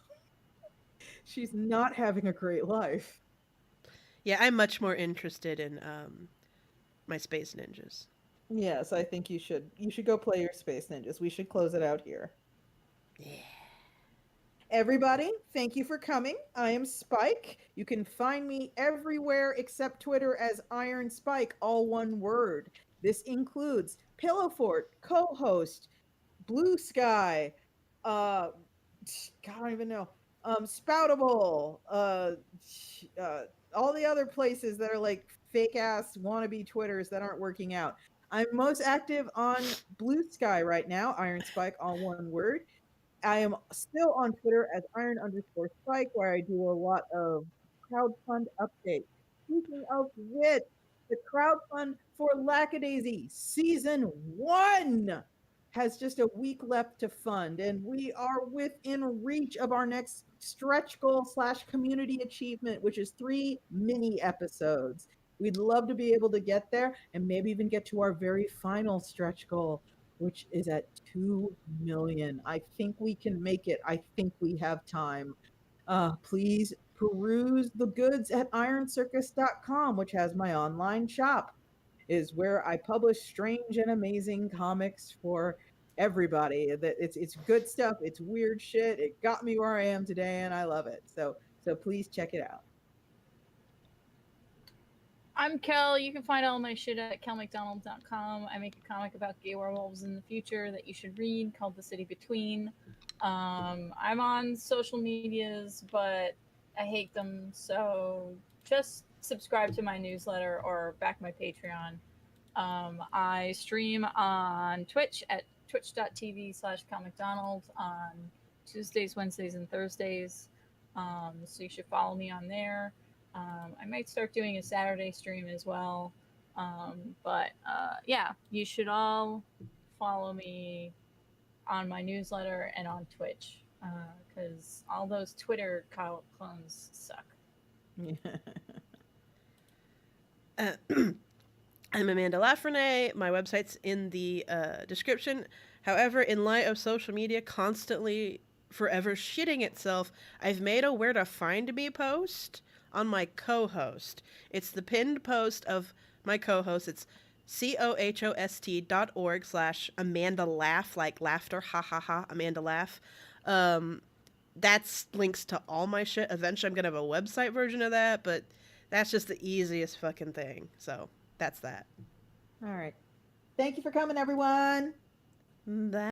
She's not having a great life. Yeah, I'm much more interested in my space ninjas. Yes, I think you should. You should go play your Space Ninjas. We should close it out here. Yeah. Everybody, thank you for coming. I am Spike. You can find me everywhere except Twitter as Iron Spike, all one word. This includes Pillow Fort, co-host, Blue Sky, uh, God, I don't even know, Spoutable, uh, all the other places that are like fake ass wannabe Twitters that aren't working out. I'm most active on Blue Sky right now, Iron Spike, all one word. I am still on Twitter as Iron_Spike, where I do a lot of crowdfund updates. Speaking of which, the crowdfund for Lackadaisy Season 1 has just a week left to fund, and we are within reach of our next stretch goal / community achievement, which is 3 mini episodes. We'd love to be able to get there and maybe even get to our very final stretch goal, which is at 2 million. I think we can make it. I think we have time. Please peruse the goods at ironcircus.com, which has my online shop, is where I publish strange and amazing comics for everybody. That it's good stuff. It's weird shit. It got me where I am today, and I love it. So please check it out. I'm Kel. You can find all my shit at kelmcdonald.com. I make a comic about gay werewolves in the future that you should read called The City Between. I'm on social medias, but I hate them, so just subscribe to my newsletter or back my Patreon. I stream on Twitch at twitch.tv/kelmcdonald on Tuesdays, Wednesdays, and Thursdays. So you should follow me on there. I might start doing a Saturday stream as well. Yeah, you should all follow me on my newsletter and on Twitch because all those Twitter clones suck. I'm Amanda Lafrene. My website's in the description. However, in light of social media constantly forever shitting itself, I've made a where to find me post on my co-host. It's the pinned post of my co-host. It's cohost.org/Amanda Laugh, like laughter, ha ha ha, Amanda Laugh. That's links to all my shit. Eventually I'm gonna have a website version of that, but that's just the easiest fucking thing. So that's that. All right. Thank you for coming, everyone. Bye.